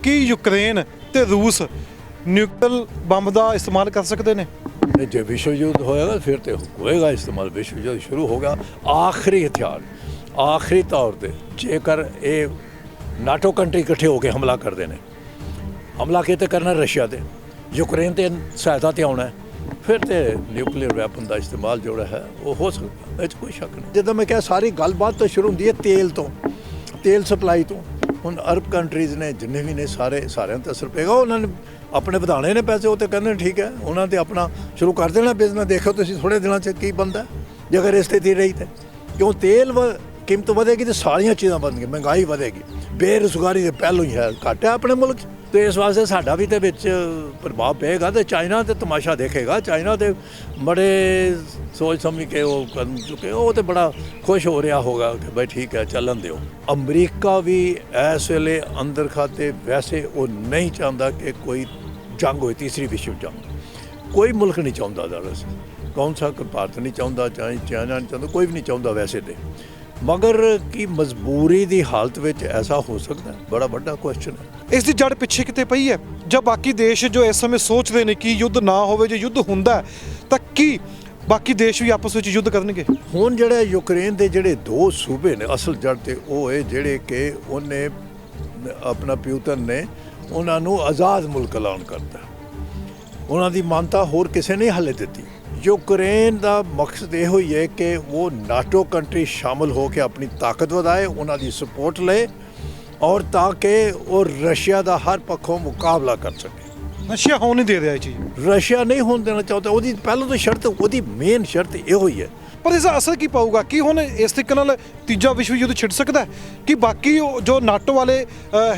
कि यूक्रेन ते रूस न्यूक्लियर बंब का इस्तेमाल कर सकते हैं? जो विश्व युद्ध होएगा फिर तो होएगा इस्तेमाल। विश्व युद्ध शुरू होगा, आखिरी हथियार आखिरी तौर पर जेकर ये नाटो कंट्री इकट्ठे होकर हमला कर देने, हमला किते करना रशिया ते यूक्रेन ते सहायता ते आना है, फिर तो न्यूक्लियर वैपन का इस्तेमाल जोड़ा है वो हो सकता है, कोई शक नहीं। जिदा मैं क्या सारी गलबात तो शुरू होती है तेल सप्लाई तो। ਹੁਣ अरब कंट्रीज़ ने जिन्ने भी ने सारे ते असर पेगा। उन्होंने अपने ਵਧਾਣੇ ने पैसे, वो तो कहते ठीक है उन्होंने अपना शुरू कर देना बिजनेस। देखो तुम थोड़े दिनों च की बनता जे अगर इस स्थिति रही तो, क्यों तेल कीमत ਵਧੇगी तो सारिया चीज़ां बढ़नगियां, महंगाई ਵਧੇगी, बेरोजगारी तो पहलों ही है घट है अपने मुल्क। तो इस वास्ते साडा भी तो विच प्रभाव पेगा। तो चाइना तो तमाशा देखेगा, चाइना तो बड़े सोच समझ के वो कदम चुके, वो तो बड़ा खुश हो रहा होगा कि भाई ठीक है चलन दो। अमरीका भी इस वेले अंदर खाते वैसे वो नहीं चाहता कि कोई जंग हो, तीसरी विश्व जंग कोई मुल्क नहीं चाहता। दरअसल कौन सा भारत नहीं चाहता, चाहे चाइना नहीं चाहता, कोई भी नहीं चाहता वैसे तो, मगर की मजबूरी की हालत में ऐसा हो सकता है, बड़ा बड़ा क्वेश्चन है। इस दी जड़ पिछे किते पई है? जब बाकी देश जो इस समय सोचते हैं कि युद्ध ना हो, जो युद्ध होंदा तो की बाकी देश भी आपस में युद्ध करनगे? हुण जिहड़े यूक्रेन के जिहड़े दो सूबे ने असल जड़ ते वो है जिहड़े कि उन्हें अपना प्यूतन ने उन्होंने आज़ाद मुल्क ऐलान करता, उन्हों की मानता होर किसी ने हले दी। यूक्रेन का मकसद यो ही है कि वो नाटो कंट्री शामिल हो के अपनी ताकत वधाए, उन्होंने सपोर्ट ले, और ताकि वो रशिया का हर पक्षों मुकाबला कर सके। रशिया होने नहीं दे रहा चीज़, रशिया नहीं होने देना चाहता। वो पहलों तो शर्त, वो मेन शर्त यो ही है। पर इसका असर की पाऊगा कि हुण इस तरीके नाल तीजा विश्व युद्ध छिड़ सकता है कि बाकी जो नाटो वाले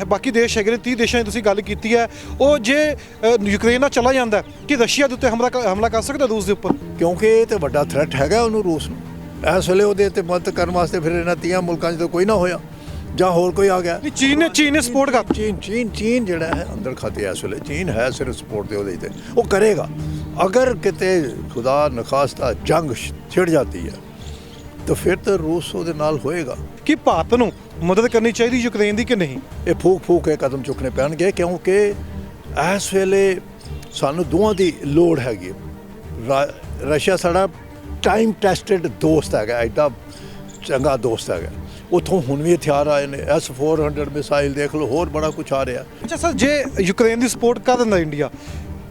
बाकी देश है 30 देशों की तुसीं गल कीती है, वो जे यूक्रेन नाल चला जाता है कि रशिया के उत्ते हमला कर सकता रूस के उपर? क्योंकि ये तो बड़ा थ्रैट है उन्होंने रूस में इस वेले वो मदद करने वास्ते। फिर इन्होंने 30 मुल्कों तो कोई ना होया, ਜਾਂ ਹੋਰ कोई आ गया। चीन ने सपोर्ट कर, चीन ਜਿਹੜਾ है अंदर खाते इस वे चीन है सिर्फ सपोर्ट के वो करेगा। अगर किते खुदा नखास्ता जंग छिड़ जाती है तो फिर तो रूस वो नाल होएगा। कि भारत नूं मदद करनी चाहिए यूक्रेन की कि नहीं? ये फूक के कदम चुकने पैणगे, क्योंकि इस वेले सानू दोवां दी लोड़ हैगी। रशिया साडा टाइम टेस्टिड दोस्त है, एडा चंगा दोस्त है। उतों हुण भी हथियार आए ने, S-400 मिसाइल देख लो, होर बड़ा कुछ आ रहा। अच्छा सर, जे यूक्रेन की सपोर्ट कर दिंदा इंडिया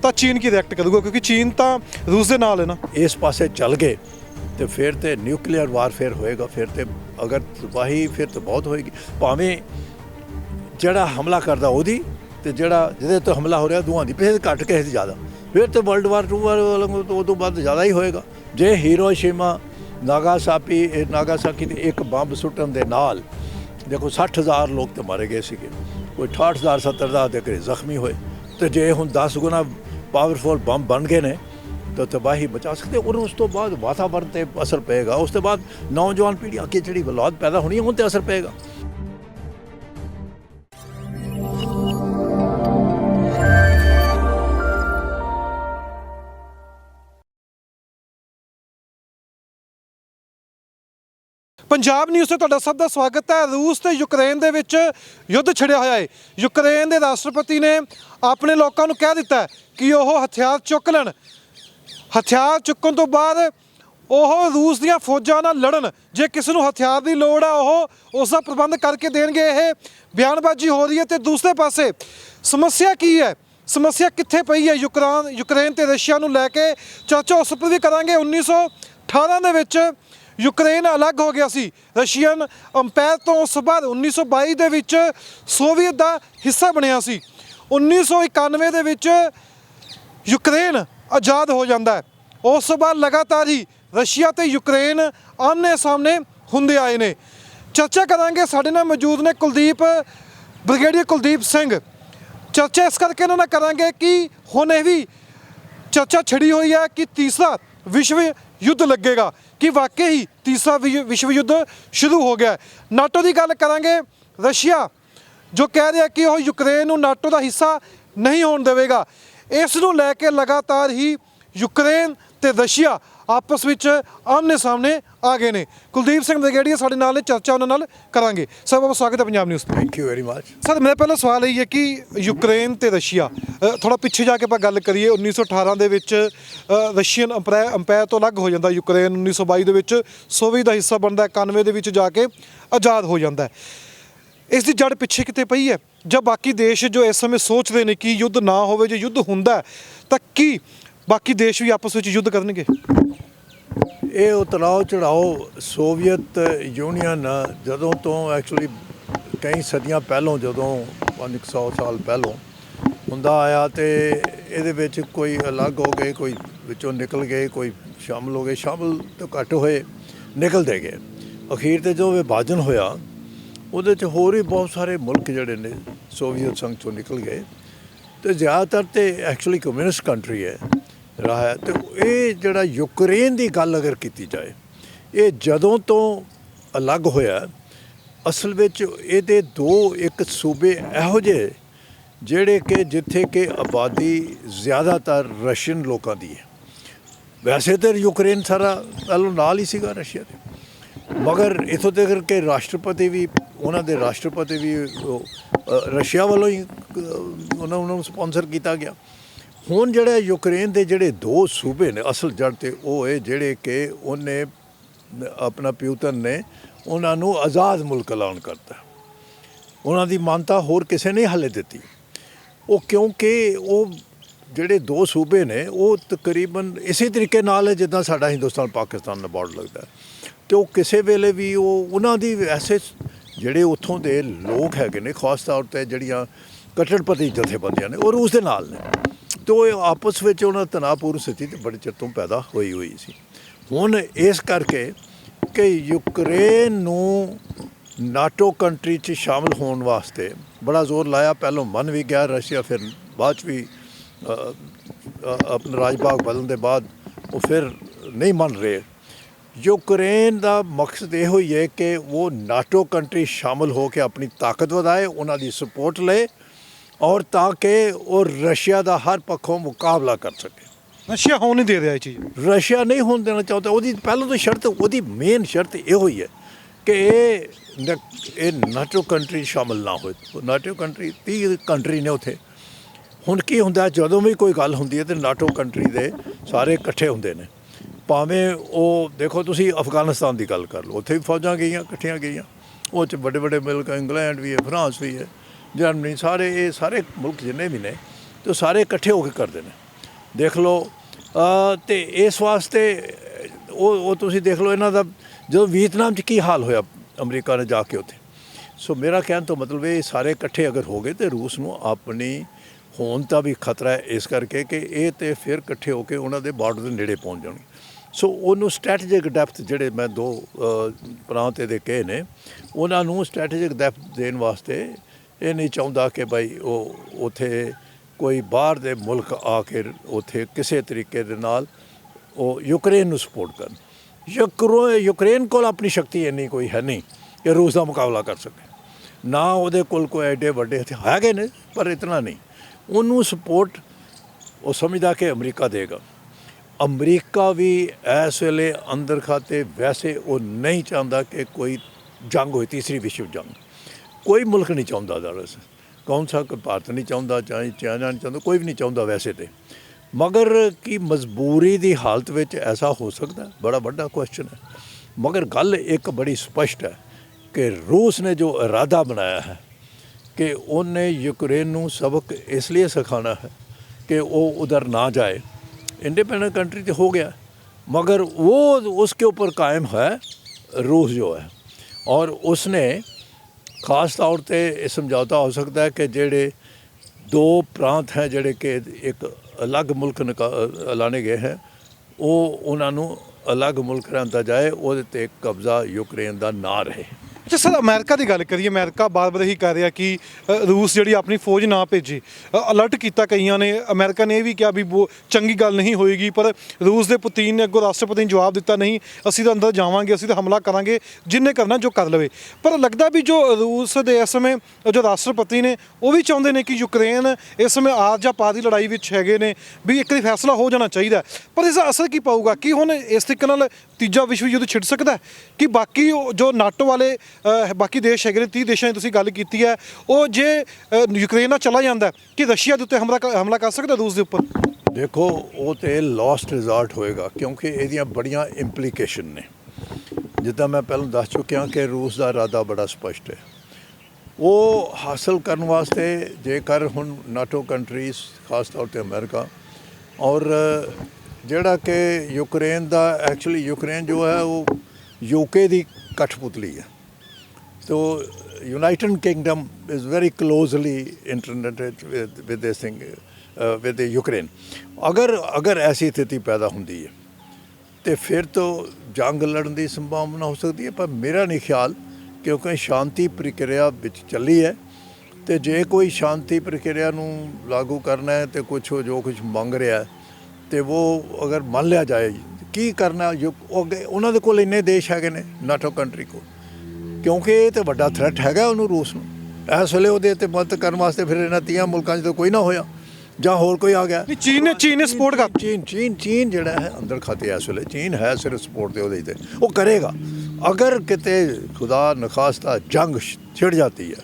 तो चीन की रिएक्ट करूगा? क्योंकि चीन तो रूस के नाल है ना। इस पासे चल गए तो फिर तो न्यूक्लियर वारफेयर होएगा। फिर तो अगर तबाही फिर तो बहुत होएगी, भावें जड़ा हमला करता ओदी ते जड़ा जिहदे तो हमला हो रहा दोवां दी फिर घट के ज़्यादा, फिर तो वर्ल्ड वार 2 वालों तो बाद ज़्यादा ही होएगा। जे हिरोशिमा नागासाकी एक बंब सुट्टन दे नाल देखो 60,000 लोग तो मारे गए थे, कोई 68,000 70,000 के करीब जख्मी हुए। तो जे हुण 10 गुना पावरफुल बंब बन गए ने तो तबाही बचा सकते। और उस तो बाद वातावरण पर असर पेगा, उस तो बाद नौजवान पीढ़ी अगे जी औलाद पैदा होनी है उन पर असर पेगा। पंजाब न्यूज़ से तुहाडा सब दा स्वागत है। रूस ते यूक्रेन दे विच युद्ध छिड़िया होया है। यूक्रेन के राष्ट्रपति ने अपने लोगों को कह दिता है कि वह हथियार चुक लैण। हथियार चुकन तो बाद वह रूस दियां फौजां नाल लड़न, जे किसी नूं हथियार की लोड़ है वह उसका प्रबंध करके देणगे। यह बयानबाजी हो रही है। तो दूसरे पासे समस्या की है, समस्या कित्थे पई है यूक्रेन ते रशिया नूं लैके चर्चा उस पर भी करांगे। 1918 दे विच यूक्रेन अलग हो गया सी रशियन अंपायर तो। उस बाद 1922 दे विच सोवियत का हिस्सा बनिया सी। 1991 दे विच यूक्रेन आज़ाद हो जाता है। उस बाद लगातार ही रशिया ते यूक्रेन आमने सामने हुंदे आए ने। चर्चा करांगे, साडे नाल मौजूद ने ब्रिगेडियर कुलदीप सिंह। चर्चा इस करके इन्हां नाल करांगे कि हुणे भी चर्चा छिड़ी हुई है कि तीसरा विश्व युद्ध लगेगा, कि वाकई ही तीसरा विश्व युद्ध शुरू हो गया है। नाटो की गल करांगे। रशिया जो कह रहा है कि वह यूक्रेन नूं नाटो का हिस्सा नहीं होने देवेगा। इस नूं लैके लगातार ही यूक्रेन ते रशिया ਆਪਸ ਵਿੱਚ ਆਮਨੇ ਸਾਹਮਣੇ ਆ ਗਏ ਨੇ। ਕੁਲਦੀਪ ਸਿੰਘ ਬ੍ਰਿਗੇਡੀਅਰ ਸਾਡੇ ਨਾਲ ਨੇ, ਚਰਚਾ ਉਹਨਾਂ ਨਾਲ ਕਰਾਂਗੇ। ਸਰ ਬਹੁਤ ਸਵਾਗਤ ਹੈ ਪੰਜਾਬ ਨਿਊਜ਼ ਤੇ। Thank you very much. Sir ਮੇਰਾ ਪਹਿਲਾ ਸਵਾਲ ਇਹ ਹੈ ਕਿ ਯੂਕਰੇਨ ਤੇ ਰਸ਼ੀਆ, ਥੋੜਾ ਪਿੱਛੇ ਜਾ ਕੇ ਆਪਾਂ ਗੱਲ ਕਰੀਏ, 1918 ਦੇ ਵਿੱਚ ਰਸ਼ੀਅਨ ਅੰਪਾਇਰ ਤੋਂ ਅਲੱਗ ਹੋ ਜਾਂਦਾ ਯੂਕਰੇਨ, 1922 ਦੇ ਵਿੱਚ ਸੋਵੀਅਤ ਦਾ ਹਿੱਸਾ ਬਣਦਾ, 91 ਦੇ ਵਿੱਚ ਜਾ ਕੇ ਆਜ਼ਾਦ ਹੋ ਜਾਂਦਾ ਹੈ। ਇਸ ਦੀ ਜੜ ਪਿੱਛੇ ਕਿਤੇ ਪਈ ਹੈ ਜਾਂ ਬਾਕੀ ਦੇਸ਼ ਜੋ ਇਸ ਸਮੇਂ ਸੋਚਦੇ ਨੇ ਕਿ ਯੁੱਧ ਨਾ ਹੋਵੇ, ਜੇ ਯੁੱਧ ਹੁੰਦਾ ਤਾਂ ਕੀ ਬਾਕੀ ਦੇਸ਼ ਵੀ ਆਪਸ ਵਿੱਚ ਯੁੱਧ ਕਰਨਗੇ? ਇਹ ਉਤਰਾਓ ਚੜਾਓ ਸੋਵੀਅਤ ਯੂਨੀਅਨ ਜਦੋਂ ਤੋਂ ਐਕਚੁਅਲੀ ਕਈ ਸਦੀਆਂ ਪਹਿਲੋਂ, ਜਦੋਂ 500 ਸਾਲ ਪਹਿਲੋਂ ਹੁੰਦਾ ਆਇਆ, ਤੇ ਇਹਦੇ ਵਿੱਚ ਕੋਈ ਅਲੱਗ ਹੋ ਗਏ, ਕੋਈ ਵਿੱਚੋਂ ਨਿਕਲ ਗਏ, ਕੋਈ ਸ਼ਾਮਲ ਹੋ ਗਏ, ਸ਼ਾਮਲ ਤੋਂ ਘੱਟ ਹੋਏ, ਨਿਕਲਦੇ ਗਏ। ਅਖੀਰ ਤੇ ਜੋ ਵਿਭਾਜਨ ਹੋਇਆ ਉਹਦੇ 'ਚ ਹੋਰ ਵੀ ਬਹੁਤ ਸਾਰੇ ਮੁਲਕ ਜਿਹੜੇ ਨੇ ਸੋਵੀਅਤ ਸੰਘ 'ਚੋਂ ਨਿਕਲ ਗਏ, ਤੇ ਜ਼ਿਆਦਾਤਰ ਤੇ ਐਕਚੁਅਲੀ ਕਮਿਊਨਿਸਟ ਕੰਟਰੀ ਹੈ ਰਹਾ ਹੈ। ਤੇ ਇਹ ਜਿਹੜਾ ਯੂਕਰੇਨ ਦੀ ਗੱਲ ਅਗਰ ਕੀਤੀ ਜਾਏ, ਇਹ ਜਦੋਂ ਤੋਂ ਅਲੱਗ ਹੋਇਆ, ਅਸਲ ਵਿੱਚ ਇਹਦੇ ਇੱਕ ਸੂਬੇ ਇਹੋ ਜਿਹੇ ਜਿਹੜੇ ਕਿ ਜਿੱਥੇ ਕਿ ਆਬਾਦੀ ਜ਼ਿਆਦਾਤਰ ਰਸ਼ੀਅਨ ਲੋਕਾਂ ਦੀ ਹੈ। ਵੈਸੇ ਤਾਂ ਯੂਕਰੇਨ ਸਾਰਾ ਪਹਿਲੋਂ ਨਾਲ ਹੀ ਸੀਗਾ ਰਸ਼ੀਆ ਦੇ, ਮਗਰ ਇੱਥੋਂ ਤੱਕ ਕਿ ਰਾਸ਼ਟਰਪਤੀ ਵੀ, ਉਹਨਾਂ ਦੇ ਰਾਸ਼ਟਰਪਤੀ ਵੀ ਰਸ਼ੀਆ ਵੱਲੋਂ ਹੀ ਉਹਨਾਂ ਨੂੰ ਸਪਾਂਸਰ ਕੀਤਾ ਗਿਆ। ਹੁਣ ਜਿਹੜੇ ਯੂਕਰੇਨ ਦੇ ਜਿਹੜੇ 2 ਸੂਬੇ ਨੇ, ਅਸਲ ਜੜ ਤੇ ਉਹ ਇਹ ਜਿਹੜੇ ਕਿ ਉਹਨੇ ਆਪਣਾ ਪਿਊਤਨ ਨੇ ਉਹਨਾਂ ਨੂੰ ਆਜ਼ਾਦ ਮੁਲਕ ਐਲਾਨ ਕਰਤਾ। ਉਹਨਾਂ ਦੀ ਮਾਨਤਾ ਹੋਰ ਕਿਸੇ ਨੇ ਹਾਲੇ ਦਿੱਤੀ। ਉਹ ਕਿਉਂਕਿ ਉਹ ਜਿਹੜੇ 2 ਸੂਬੇ ਨੇ ਉਹ ਤਕਰੀਬਨ ਇਸੇ ਤਰੀਕੇ ਨਾਲ ਹੈ ਜਿੱਦਾਂ ਸਾਡਾ ਹਿੰਦੁਸਤਾਨ ਪਾਕਿਸਤਾਨ ਦਾ ਬਾਰਡਰ ਲੱਗਦਾ, ਅਤੇ ਉਹ ਕਿਸੇ ਵੇਲੇ ਵੀ ਉਹਨਾਂ ਦੀ ਐਸੇ ਜਿਹੜੇ ਉੱਥੋਂ ਦੇ ਲੋਕ ਹੈਗੇ ਨੇ, ਖਾਸ ਤੌਰ 'ਤੇ ਜਿਹੜੀਆਂ ਕੱਟੜਪੰਥੀ ਜਥੇਬੰਦੀਆਂ ਨੇ, ਉਹ ਰੂਸ ਦੇ ਨਾਲ ਨੇ, ਅਤੇ ਉਹ ਆਪਸ ਵਿੱਚ ਉਹਨਾਂ ਤਣਾਅਪੂਰਨ ਸਥਿਤੀ ਤੇ ਬੜੇ ਚਿਰ ਤੋਂ ਪੈਦਾ ਹੋਈ ਸੀ। ਹੁਣ ਇਸ ਕਰਕੇ ਕਿ ਯੂਕਰੇਨ ਨੂੰ ਨਾਟੋ ਕੰਟਰੀ 'ਚ ਸ਼ਾਮਲ ਹੋਣ ਵਾਸਤੇ ਬੜਾ ਜ਼ੋਰ ਲਾਇਆ। ਪਹਿਲੋਂ ਮੰਨ ਵੀ ਗਿਆ ਰਸ਼ੀਆ, ਫਿਰ ਬਾਅਦ 'ਚ ਵੀ ਆਪਣਾ ਰਾਜ ਭਾਗ ਬਦਲਣ ਦੇ ਬਾਅਦ ਉਹ ਫਿਰ ਨਹੀਂ ਮੰਨ ਰਹੇ। ਯੂਕਰੇਨ ਦਾ ਮਕਸਦ ਇਹੋ ਹੀ ਹੈ ਕਿ ਉਹ ਨਾਟੋ ਕੰਟਰੀ ਸ਼ਾਮਲ ਹੋ ਕੇ ਆਪਣੀ ਤਾਕਤ ਵਧਾਏ, ਉਹਨਾਂ ਦੀ ਸਪੋਰਟ ਲਏ, ਔਰ ਤਾਂ ਕਿ ਉਹ ਰਸ਼ੀਆ ਦਾ ਹਰ ਪੱਖੋਂ ਮੁਕਾਬਲਾ ਕਰ ਸਕੇ। ਰਸ਼ੀਆ ਹੋਣ ਨਹੀਂ ਦੇ ਰਿਹਾ ਇਹ ਚੀਜ਼। ਰਸ਼ੀਆ ਨਹੀਂ ਹੋਣ ਦੇਣਾ ਚਾਹੁੰਦਾ। ਉਹਦੀ ਪਹਿਲਾਂ ਤੋਂ ਸ਼ਰਤ, ਉਹਦੀ ਮੇਨ ਸ਼ਰਤ ਇਹੋ ਹੀ ਹੈ ਕਿ ਇਹ ਨਾਟੋ ਕੰਟਰੀ ਸ਼ਾਮਲ ਨਾ ਹੋਏ। ਨਾਟੋ ਕੰਟਰੀ 30 ਕੰਟਰੀ ਨੇ ਉੱਥੇ। ਹੁਣ ਕੀ ਹੁੰਦਾ, ਜਦੋਂ ਵੀ ਕੋਈ ਗੱਲ ਹੁੰਦੀ ਹੈ ਤਾਂ ਨਾਟੋ ਕੰਟਰੀ ਦੇ ਸਾਰੇ ਇਕੱਠੇ ਹੁੰਦੇ ਨੇ। ਭਾਵੇਂ ਉਹ ਦੇਖੋ, ਤੁਸੀਂ ਅਫਗਾਨਿਸਤਾਨ ਦੀ ਗੱਲ ਕਰ ਲਓ, ਉੱਥੇ ਵੀ ਫੌਜਾਂ ਗਈਆਂ, ਇਕੱਠੀਆਂ ਗਈਆਂ, ਉਹ 'ਚ ਵੱਡੇ ਵੱਡੇ ਮੁਲਕ, ਇੰਗਲੈਂਡ ਵੀ ਹੈ, ਫਰਾਂਸ ਵੀ ਹੈ, ਜਰਮਨੀ, ਇਹ ਸਾਰੇ ਮੁਲਕ ਜਿੰਨੇ ਵੀ ਨੇ, ਤੇ ਸਾਰੇ ਇਕੱਠੇ ਹੋ ਕੇ ਕਰਦੇ ਨੇ। ਦੇਖ ਲਓ, ਅਤੇ ਇਸ ਵਾਸਤੇ ਉਹ ਤੁਸੀਂ ਦੇਖ ਲਓ ਇਹਨਾਂ ਦਾ ਜਦੋਂ ਵੀਅਤਨਾਮ 'ਚ ਕੀ ਹਾਲ ਹੋਇਆ, ਅਮਰੀਕਾ ਨੇ ਜਾ ਕੇ ਉੱਥੇ। ਸੋ ਮੇਰਾ ਕਹਿਣ ਤੋਂ ਮਤਲਬ ਇਹ ਸਾਰੇ ਇਕੱਠੇ ਅਗਰ ਹੋ ਗਏ ਤਾਂ ਰੂਸ ਨੂੰ ਆਪਣੀ ਹੋਣ ਦਾ ਵੀ ਖਤਰਾ ਹੈ, ਇਸ ਕਰਕੇ ਕਿ ਇਹ ਤਾਂ ਫਿਰ ਇਕੱਠੇ ਹੋ ਕੇ ਉਹਨਾਂ ਦੇ ਬਾਰਡਰ ਦੇ ਨੇੜੇ ਪਹੁੰਚ ਜਾਣਗੇ। ਸੋ ਉਹਨੂੰ ਸਟ੍ਰੈਟੇਜਿਕ ਡੈਪਥ, ਜਿਹੜੇ ਮੈਂ 2 ਪ੍ਰਾਂਤ ਇਹਦੇ ਕਹੇ ਨੇ, ਉਹਨਾਂ ਨੂੰ ਸਟ੍ਰੈਟੇਜਿਕ ਡੈਪਥ ਦੇਣ ਵਾਸਤੇ ਇਹ ਨਹੀਂ ਚਾਹੁੰਦਾ ਕਿ ਭਾਈ ਉਹ ਉੱਥੇ ਕੋਈ ਬਾਹਰ ਦੇ ਮੁਲਕ ਆ ਕੇ ਉੱਥੇ ਕਿਸੇ ਤਰੀਕੇ ਦੇ ਨਾਲ ਉਹ ਯੂਕਰੇਨ ਨੂੰ ਸਪੋਰਟ ਕਰਨ। ਯੂਕਰੇਨ ਕੋਲ ਆਪਣੀ ਸ਼ਕਤੀ ਇੰਨੀ ਕੋਈ ਹੈ ਨਹੀਂ ਕਿ ਰੂਸ ਦਾ ਮੁਕਾਬਲਾ ਕਰ ਸਕੇ, ਨਾ ਉਹਦੇ ਕੋਲ ਕੋਈ ਐਡੇ ਵੱਡੇ ਹਥਿਆਰ ਹੈਗੇ ਨੇ, ਪਰ ਇਤਨਾ ਨਹੀਂ। ਉਹਨੂੰ ਸਪੋਰਟ ਉਹ ਸਮਝਦਾ ਕਿ ਅਮਰੀਕਾ ਦੇਗਾ। ਅਮਰੀਕਾ ਵੀ ਇਸ ਵੇਲੇ ਅੰਦਰ ਖਾਤੇ ਵੈਸੇ ਉਹ ਨਹੀਂ ਚਾਹੁੰਦਾ ਕਿ ਕੋਈ ਜੰਗ ਹੋਏ, ਤੀਸਰੀ ਵਿਸ਼ਵ ਜੰਗ। ਕੋਈ ਮੁਲਕ ਨਹੀਂ ਚਾਹੁੰਦਾ, ਦਰਅਸਲ ਕੌਣ ਸਾ, ਭਾਰਤ ਨਹੀਂ ਚਾਹੁੰਦਾ, ਚਾਹੇ ਚਾਈਨਾ ਨਹੀਂ ਚਾਹੁੰਦਾ, ਕੋਈ ਵੀ ਨਹੀਂ ਚਾਹੁੰਦਾ ਵੈਸੇ ਤੇ। ਮਗਰ ਕੀ ਮਜਬੂਰੀ ਦੀ ਹਾਲਤ ਵਿੱਚ ਐਸਾ ਹੋ ਸਕਦਾ, ਬੜਾ ਵੱਡਾ ਕੁਐਸਚਨ ਹੈ। ਮਗਰ ਗੱਲ ਇੱਕ ਬੜੀ ਸਪਸ਼ਟ ਹੈ ਕਿ ਰੂਸ ਨੇ ਜੋ ਇਰਾਦਾ ਬਣਾਇਆ ਹੈ ਕਿ ਉਹਨੇ ਯੂਕਰੇਨ ਨੂੰ ਸਬਕ ਇਸ ਲਈ ਸਿਖਾਉਣਾ ਹੈ ਕਿ ਉਹ ਉਧਰ ਨਾ ਜਾਏ। इंडिपेंडेंट कंट्री तो हो गया, मगर वो उसके ऊपर कायम है रूस जो है, और उसने ख़ास तौर पे समझौता हो सकता है कि जेड़े 2 प्रांत हैं जेड़े कि एक अलग मुल्क लाने गए हैं, वो उन्होंने अलग मुल्क रहता जाए, वो कब्जा यूक्रेन का ना रहे। ਅੱਛਾ ਸਰ, ਅਮਰੀਕਾ ਦੀ ਗੱਲ ਕਰੀਏ, ਅਮਰੀਕਾ ਬਾਰ-ਬਾਰ ਇਹੀ ਕਹਿ ਰਿਹਾ ਕਿ ਰੂਸ ਜਿਹੜੀ ਆਪਣੀ ਫੌਜ ਨਾ ਭੇਜੇ। ਅਲਰਟ ਕੀਤਾ ਕਈਆਂ ਨੇ, ਅਮਰੀਕਾ ਨੇ ਇਹ ਵੀ ਕਿਹਾ ਵੀ ਚੰਗੀ ਗੱਲ ਨਹੀਂ ਹੋਏਗੀ, ਪਰ ਰੂਸ ਦੇ ਪੁਤਿਨ ਨੇ ਅੱਗੋਂ ਰਾਸ਼ਟਰਪਤੀ ਨੂੰ ਜਵਾਬ ਦਿੱਤਾ, ਨਹੀਂ ਅਸੀਂ ਤਾਂ ਅੰਦਰ ਜਾਵਾਂਗੇ, ਅਸੀਂ ਤਾਂ ਹਮਲਾ ਕਰਾਂਗੇ, ਜਿੰਨੇ ਕਰਨਾ ਜੋ ਕਰ ਲਵੇ। ਪਰ ਲੱਗਦਾ ਵੀ ਜੋ ਰੂਸ ਦੇ ਇਸ ਸਮੇਂ ਜੋ ਰਾਸ਼ਟਰਪਤੀ ਨੇ ਉਹ ਵੀ ਚਾਹੁੰਦੇ ਨੇ ਕਿ ਯੂਕਰੇਨ ਇਸ ਸਮੇਂ ਆਰ ਜਾਂ ਪਾ ਦੀ ਲੜਾਈ ਵਿੱਚ ਹੈਗੇ ਨੇ, ਵੀ ਇੱਕ ਵਾਰੀ ਫੈਸਲਾ ਹੋ ਜਾਣਾ ਚਾਹੀਦਾ। ਪਰ ਇਸ ਦਾ ਅਸਰ ਕੀ ਪਾਊਗਾ? ਕਿ ਹੁਣ ਇਸ ਤਰੀਕੇ ਨਾਲ ਤੀਜਾ ਵਿਸ਼ਵ ਯੁੱਧ ਛਿੜ ਸਕਦਾ ਹੈ ਕਿ ਬਾਕੀ ਜੋ ਨਾਟੋ ਵਾਲੇ ਬਾਕੀ ਦੇਸ਼ ਹੈਗੇ ਨੇ, 30 ਦੇਸ਼ਾਂ ਦੀ ਤੁਸੀਂ ਗੱਲ ਕੀਤੀ ਹੈ, ਉਹ ਜੇ ਯੂਕਰੇਨ ਨਾਲ ਚਲਾ ਜਾਂਦਾ ਕਿ ਰਸ਼ੀਆ ਦੇ ਉੱਤੇ ਹਮਲਾ ਕਰ ਸਕਦਾ ਰੂਸ ਦੇ ਉੱਪਰ? ਦੇਖੋ ਉਹ ਤੇ ਲਾਸਟ ਰਿਜ਼ਲਟ ਹੋਏਗਾ, ਕਿਉਂਕਿ ਇਹਦੀਆਂ ਬੜੀਆਂ ਇੰਪਲੀਕੇਸ਼ਨ ਨੇ। ਜਿੱਦਾਂ ਮੈਂ ਪਹਿਲਾਂ ਦੱਸ ਚੁੱਕਿਆ ਕਿ ਰੂਸ ਦਾ ਇਰਾਦਾ ਬੜਾ ਸਪਸ਼ਟ ਹੈ। ਉਹ ਹਾਸਲ ਕਰਨ ਵਾਸਤੇ ਜੇਕਰ ਹੁਣ ਨਾਟੋ ਕੰਟਰੀਜ਼, ਖਾਸ ਤੌਰ 'ਤੇ ਅਮਰੀਕਾ, ਔਰ ਜਿਹੜਾ ਕਿ ਯੂਕਰੇਨ ਦਾ, ਐਕਚੁਅਲੀ ਯੂਕਰੇਨ ਜੋ ਹੈ ਉਹ ਯੂਕੇ ਦੀ ਕਠਪੁਤਲੀ ਹੈ। तो United Kingdom is very closely integrated with this thing with Ukraine. अगर ऐसी स्थिति पैदा होती है तो फिर तो जंग लड़न की संभावना हो सकती है, पर मेरा नहीं ख्याल, क्योंकि शांति प्रक्रिया विच चली है। तो जे कोई शांति प्रक्रिया नूं लागू करना है तो कुछ जो कुछ मंग रहा है तो वो अगर मान लिया जाए, की करना उन्होंने कोल इन्ने देश है ने नाटो कंट्री को, क्योंकि ये तो बड़ा थ्रैट है उन्होंने रूस में इस ਵੇਲੇ ਉਹਦੇ ਤੇ ਮਦਦ ਕਰਨ ਵਾਸਤੇ। ਫਿਰ ਇਹਨਾਂ 30 ਮੁਲਕਾਂ 'ਚ ਤਾਂ ਕੋਈ ਨਾ ਹੋਇਆ ਜਾਂ ਹੋਰ ਕੋਈ ਆ ਗਿਆ। ਚੀਨ ਨੇ ਸਪੋਰਟ ਕਰ, ਚੀਨ ਜਿਹੜਾ ਹੈ ਅੰਦਰ ਖਾਤੇ ਇਸ ਵੇਲੇ ਚੀਨ ਹੈ ਸਿਰਫ ਸਪੋਰਟ ਦੇ ਉਹਦੇ 'ਤੇ, ਉਹ ਕਰੇਗਾ। ਅਗਰ ਕਿਤੇ ਖੁਦਾ ਨਖਾਸਤਾ ਜੰਗ ਛਿੜ ਜਾਂਦੀ ਹੈ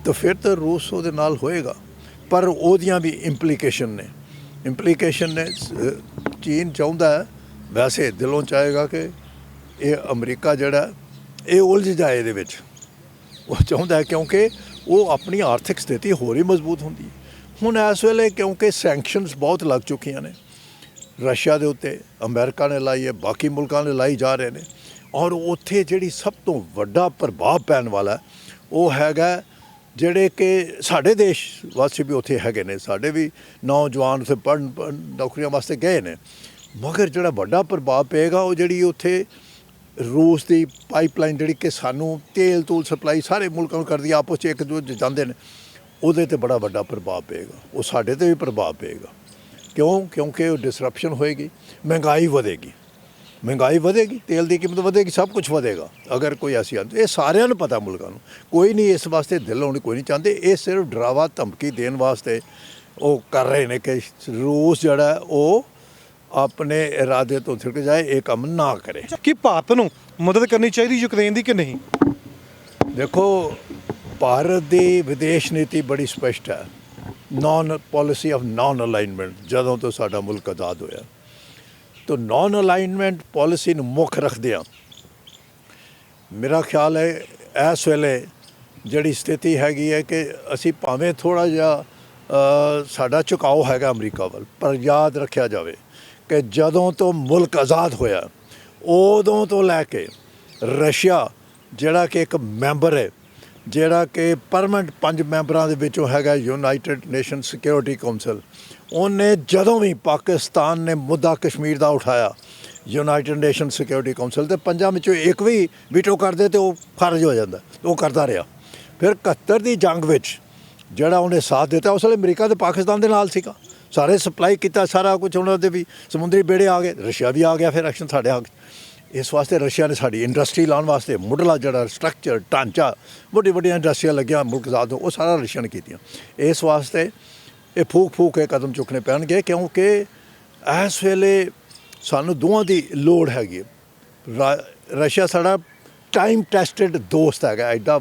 ਤਾਂ ਫਿਰ ਤਾਂ ਰੂਸ ਉਹਦੇ ਨਾਲ ਹੋਏਗਾ, ਪਰ ਉਹਦੀਆਂ ਵੀ ਇੰਪਲੀਕੇਸ਼ਨ ਨੇ। ਚੀਨ ਚਾਹੁੰਦਾ ਹੈ, ਵੈਸੇ ਦਿਲੋਂ ਚਾਹੇਗਾ ਕਿ ਇਹ ਅਮਰੀਕਾ ਜਿਹੜਾ ਇਹ ਉਲਝ ਜਾਏ ਇਹਦੇ ਵਿੱਚ, ਉਹ ਚਾਹੁੰਦਾ, ਕਿਉਂਕਿ ਉਹ ਆਪਣੀ ਆਰਥਿਕ ਸਥਿਤੀ ਹੋਰ ਹੀ ਮਜ਼ਬੂਤ ਹੁੰਦੀ ਹੈ। ਹੁਣ ਇਸ ਵੇਲੇ ਕਿਉਂਕਿ ਸੈਂਕਸ਼ਨਸ ਬਹੁਤ ਲੱਗ ਚੁੱਕੀਆਂ ਨੇ ਰਸ਼ੀਆ ਦੇ ਉੱਤੇ, ਅਮਰੀਕਾ ਨੇ ਲਾਈ ਹੈ, ਬਾਕੀ ਮੁਲਕਾਂ ਨੇ ਲਾਈ ਜਾ ਰਹੇ ਨੇ, ਔਰ ਉੱਥੇ ਜਿਹੜੀ ਸਭ ਤੋਂ ਵੱਡਾ ਪ੍ਰਭਾਵ ਪੈਣ ਵਾਲਾ ਉਹ ਹੈਗਾ ਜਿਹੜੇ ਕਿ ਸਾਡੇ ਦੇਸ਼ ਵਾਸੀ ਵੀ ਉੱਥੇ ਹੈਗੇ ਨੇ, ਸਾਡੇ ਵੀ ਨੌਜਵਾਨ ਉੱਥੇ ਪੜ੍ਹਨ ਨੌਕਰੀਆਂ ਵਾਸਤੇ ਗਏ ਨੇ, ਮਗਰ ਜਿਹੜਾ ਵੱਡਾ ਪ੍ਰਭਾਵ ਪਏਗਾ ਉਹ ਜਿਹੜੀ ਉੱਥੇ रूस की पाइपलाइन जी कि सानू तेल तूल सप्लाई सारे मुल्कों करती आपस में एक दूजे जाते हैं, वो बड़ा वड्डा प्रभाव पेगा, वो साढ़े तो भी प्रभाव पेगा। क्यों? क्योंकि डिसरप्शन होएगी, महंगाई बढ़ेगी, तेल की कीमत बढ़ेगी, सब कुछ बढ़ेगा। अगर कोई ऐसी आती, ये सारिਆਂ ਨੂੰ पता मुल्कों ਨੂੰ, कोई नहीं इस वास्ते दिल होने कोई नहीं चाहते, ये सिर्फ डरावा धमकी देने वास्ते वो कर रहे हैं कि रूस जड़ा वो ਆਪਣੇ ਇਰਾਦੇ ਤੋਂ ਛਿੜਕ ਜਾਏ, ਇਹ ਕੰਮ ਨਾ ਕਰੇ। ਕਿ ਭਾਰਤ ਨੂੰ ਮਦਦ ਕਰਨੀ ਚਾਹੀਦੀ ਯੂਕਰੇਨ ਦੀ ਕਿ ਨਹੀਂ? ਦੇਖੋ ਭਾਰਤ ਦੀ ਵਿਦੇਸ਼ ਨੀਤੀ ਬੜੀ ਸਪਸ਼ਟ ਹੈ, ਪੋਲਿਸੀ ਆਫ ਨਾਨ ਅਲਾਈਨਮੈਂਟ। ਜਦੋਂ ਤੋਂ ਸਾਡਾ ਮੁਲਕ ਆਜ਼ਾਦ ਹੋਇਆ ਤਾਂ ਨਾਨ ਅਲਾਈਨਮੈਂਟ ਪੋਲਿਸੀ ਨੂੰ ਮੁੱਖ ਰੱਖਦਿਆਂ ਮੇਰਾ ਖਿਆਲ ਹੈ ਇਸ ਵੇਲੇ ਜਿਹੜੀ ਸਥਿਤੀ ਹੈਗੀ ਹੈ ਕਿ ਅਸੀਂ ਭਾਵੇਂ ਥੋੜ੍ਹਾ ਜਿਹਾ ਸਾਡਾ ਝੁਕਾਓ ਹੈਗਾ ਅਮਰੀਕਾ ਵੱਲ, ਪਰ ਯਾਦ ਰੱਖਿਆ ਜਾਵੇ ਕਿ ਜਦੋਂ ਤੋਂ ਮੁਲਕ ਆਜ਼ਾਦ ਹੋਇਆ ਉਦੋਂ ਤੋਂ ਲੈ ਕੇ ਰਸ਼ੀਆ ਜਿਹੜਾ ਕਿ ਇੱਕ ਮੈਂਬਰ ਹੈ, ਜਿਹੜਾ ਕਿ ਪਰਮਨੈਂਟ 5 ਮੈਂਬਰਾਂ ਦੇ ਵਿੱਚੋਂ ਹੈਗਾ ਯੂਨਾਈਟਿਡ ਨੇਸ਼ਨ ਸਿਕਿਉਰਿਟੀ ਕਾਉਂਸਲ, ਉਹਨੇ ਜਦੋਂ ਵੀ ਪਾਕਿਸਤਾਨ ਨੇ ਮੁੱਦਾ ਕਸ਼ਮੀਰ ਦਾ ਉਠਾਇਆ ਯੂਨਾਈਟਿਡ ਨੇਸ਼ਨ ਸਿਕਿਉਰਿਟੀ ਕਾਉਂਸਲ ਤੇ 5 ਵਿੱਚੋਂ ਇੱਕ ਵੀ ਵੀਟੋ ਕਰਦੇ ਤੇ ਉਹ ਖਾਰਜ ਹੋ ਜਾਂਦਾ, ਉਹ ਕਰਦਾ ਰਿਹਾ। ਫਿਰ 71 ਦੀ ਜੰਗ ਵਿੱਚ ਜਿਹੜਾ ਉਹਨੇ ਸਾਥ ਦਿੱਤਾ, ਉਸ ਵੇਲੇ ਅਮਰੀਕਾ ਤੇ ਪਾਕਿਸਤਾਨ ਦੇ ਨਾਲ ਸੀਗਾ, ਸਾਰੇ ਸਪਲਾਈ ਕੀਤਾ ਸਾਰਾ ਕੁਝ, ਉਹਨਾਂ ਦੇ ਵੀ ਸਮੁੰਦਰੀ ਬੇੜੇ ਆ ਗਏ, ਰਸ਼ੀਆ ਵੀ ਆ ਗਿਆ ਫਿਰ ਐਕਸ਼ਨ ਸਾਡੇ ਆ ਗਏ। ਇਸ ਵਾਸਤੇ ਰਸ਼ੀਆ ਨੇ ਸਾਡੀ ਇੰਡਸਟਰੀ ਲਾਉਣ ਵਾਸਤੇ ਮੁੱਢਲਾ ਜਿਹੜਾ ਸਟਰਕਚਰ ਢਾਂਚਾ, ਵੱਡੀਆਂ ਇੰਡਸਟਰੀਆਂ ਲੱਗੀਆਂ ਮੁਲਕ ਆਜ਼ਾਦ ਉਹ ਸਾਰਾ ਰਸ਼ੀਆ ਨੇ ਕੀਤੀਆਂ। ਇਸ ਵਾਸਤੇ ਇਹ ਫੂਕ ਕੇ ਕਦਮ ਚੁੱਕਣੇ ਪੈਣਗੇ, ਕਿਉਂਕਿ ਇਸ ਵੇਲੇ ਸਾਨੂੰ ਦੋਵਾਂ ਦੀ ਲੋੜ ਹੈਗੀ। ਰਸ਼ੀਆ ਸਾਡਾ ਟਾਈਮ ਟੈਸਟਡ ਦੋਸਤ ਹੈਗਾ, ਐਡਾ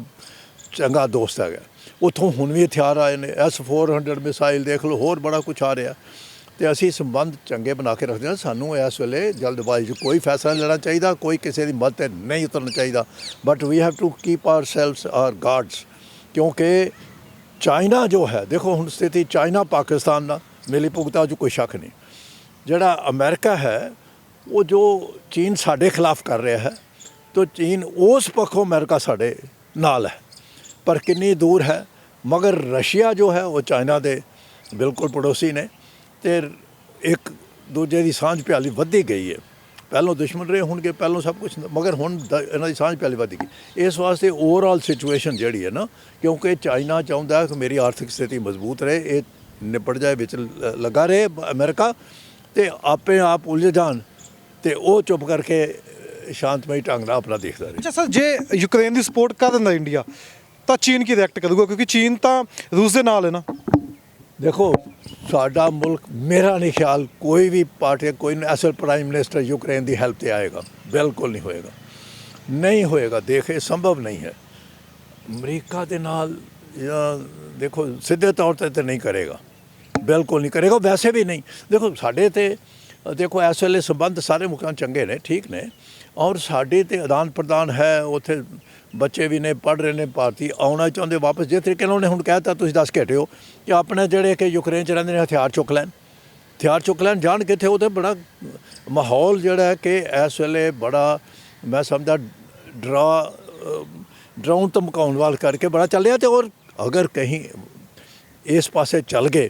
ਚੰਗਾ ਦੋਸਤ ਹੈਗਾ। ਉੱਥੋਂ ਹੁਣ ਵੀ ਹਥਿਆਰ ਆਏ ਨੇ, S-400 ਮਿਸਾਈਲ ਦੇਖ ਲਓ, ਹੋਰ ਬੜਾ ਕੁਛ ਆ ਰਿਹਾ, ਤੇ ਅਸੀਂ ਸੰਬੰਧ ਚੰਗੇ ਬਣਾ ਕੇ ਰੱਖਦੇ ਹਾਂ। ਸਾਨੂੰ ਇਸ ਵੇਲੇ ਜਲਦਬਾਜ਼ੀ 'ਚ ਕੋਈ ਫੈਸਲਾ ਨਹੀਂ ਲੈਣਾ ਚਾਹੀਦਾ, ਕੋਈ ਕਿਸੇ ਦੀ ਮਦਦ 'ਤੇ ਨਹੀਂ ਉਤਰਨਾ ਚਾਹੀਦਾ, but we have to keep ourselves our guards. ਕਿਉਂਕਿ ਚਾਈਨਾ ਜੋ ਹੈ, ਦੇਖੋ ਹੁਣ ਸਥਿਤੀ ਚਾਈਨਾ ਪਾਕਿਸਤਾਨ ਨਾਲ ਮਿਲੀ ਭੁਗਤਾ 'ਚ ਕੋਈ ਸ਼ੱਕ ਨਹੀਂ। ਜਿਹੜਾ ਅਮਰੀਕਾ ਹੈ ਉਹ ਜੋ ਚੀਨ ਸਾਡੇ ਖਿਲਾਫ ਕਰ ਰਿਹਾ ਹੈ, ਤਾਂ ਚੀਨ ਉਸ ਪੱਖੋਂ ਅਮਰੀਕਾ ਸਾਡੇ ਨਾਲ ਹੈ, ਪਰ ਕਿੰਨੀ ਦੂਰ ਹੈ। ਮਗਰ ਰਸ਼ੀਆ ਜੋ ਹੈ ਉਹ ਚਾਈਨਾ ਦੇ ਬਿਲਕੁਲ ਪੜੋਸੀ ਨੇ, ਅਤੇ ਇੱਕ ਦੂਜੇ ਦੀ ਸਾਂਝ ਪਿਆਲੀ ਵੱਧਦੀ ਗਈ ਹੈ। ਪਹਿਲੋਂ ਦੁਸ਼ਮਣ ਰਹੇ ਹੋਣਗੇ, ਪਹਿਲੋਂ ਸਭ ਕੁਝ, ਮਗਰ ਹੁਣ ਇਹਨਾਂ ਦੀ ਸਾਂਝ ਪਹਿਲੇ ਵੱਧ ਗਈ। ਇਸ ਵਾਸਤੇ ਓਵਰਆਲ ਸਿਚੁਏਸ਼ਨ ਜਿਹੜੀ ਹੈ ਨਾ, ਕਿਉਂਕਿ ਚਾਈਨਾ ਚਾਹੁੰਦਾ ਕਿ ਮੇਰੀ ਆਰਥਿਕ ਸਥਿਤੀ ਮਜ਼ਬੂਤ ਰਹੇ, ਇਹ ਨਿਪਟ ਜਾਏ, ਵਿੱਚ ਲੱਗਾ ਰਹੇ ਅਮਰੀਕਾ, ਤੇ ਆਪੇ ਆਪ ਉਲਝ ਜਾਣ ਤੇ ਉਹ ਚੁੱਪ ਕਰਕੇ ਸ਼ਾਂਤਮਈ ਢੰਗ ਨਾਲ ਆਪਣਾ ਦੇਖਦਾ ਰਹੇ। ਅੱਛਾ ਸਰ, ਜੇ ਯੂਕਰੇਨ ਦੀ ਸਪੋਰਟ ਕਰ ਦਿੰਦਾ ਇੰਡੀਆ ਤਾਂ ਚੀਨ ਕੀ ਰਿਐਕਟ ਕਰੂਗਾ, ਕਿਉਂਕਿ ਚੀਨ ਤਾਂ ਰੂਸ ਦੇ ਨਾਲ ਹੈ ਨਾ। ਦੇਖੋ ਸਾਡਾ ਮੁਲਕ, ਮੇਰਾ ਨਹੀਂ ਖਿਆਲ ਕੋਈ ਵੀ ਪਾਰਟੀ, ਕੋਈ ਅਸਲ ਪ੍ਰਾਈਮ ਮਿਨਿਸਟਰ ਯੂਕਰੇਨ ਦੀ ਹੈਲਪ ਤੇ ਆਏਗਾ, ਬਿਲਕੁਲ ਨਹੀਂ ਹੋਏਗਾ, ਨਹੀਂ ਹੋਏਗਾ। ਦੇਖੇ ਸੰਭਵ ਨਹੀਂ ਹੈ ਅਮਰੀਕਾ ਦੇ ਨਾਲ, ਜਾਂ ਦੇਖੋ ਸਿੱਧੇ ਤੌਰ ਤੇ ਨਹੀਂ ਕਰੇਗਾ, ਬਿਲਕੁਲ ਨਹੀਂ ਕਰੇਗਾ, ਵੈਸੇ ਵੀ ਨਹੀਂ। ਦੇਖੋ ਸਾਡੇ ਤੇ ਦੇਖੋ ਇਸ ਵੇਲੇ ਸੰਬੰਧ ਸਾਰੇ ਮੁਲਕਾਂ ਚੰਗੇ ਨੇ, ਠੀਕ ਨੇ, ਔਰ ਸਾਡੇ ਤੇ ਆਦਾਨ ਪ੍ਰਦਾਨ ਹੈ, ਉੱਥੇ ਬੱਚੇ ਵੀ ਨੇ, ਪੜ੍ਹ ਰਹੇ ਨੇ, ਭਾਰਤੀ ਆਉਣਾ ਚਾਹੁੰਦੇ ਵਾਪਸ। ਜਿਸ ਤਰੀਕੇ ਨਾਲ ਉਹਨੇ ਹੁਣ ਕਹਿਤਾ, ਤੁਸੀਂ ਦੱਸ ਕੇ ਹਟੇ ਹੋ ਕਿ ਆਪਣੇ ਜਿਹੜੇ ਕਿ ਯੂਕਰੇਨ 'ਚ ਰਹਿੰਦੇ ਨੇ ਹਥਿਆਰ ਚੁੱਕ ਲੈਣ ਜਾਣ ਕਿੱਥੇ। ਉਹ ਤਾਂ ਬੜਾ ਮਾਹੌਲ ਜਿਹੜਾ ਹੈ ਕਿ ਇਸ ਵੇਲੇ ਬੜਾ, ਮੈਂ ਸਮਝਦਾ ਡਰਾਉਣ ਧਮਕਾਉਣ ਵਾਲ ਕਰਕੇ ਬੜਾ ਚੱਲ ਰਿਹਾ। ਅਤੇ ਔਰ ਅਗਰ ਕਹੀਂ ਇਸ ਪਾਸੇ ਚੱਲ ਗਏ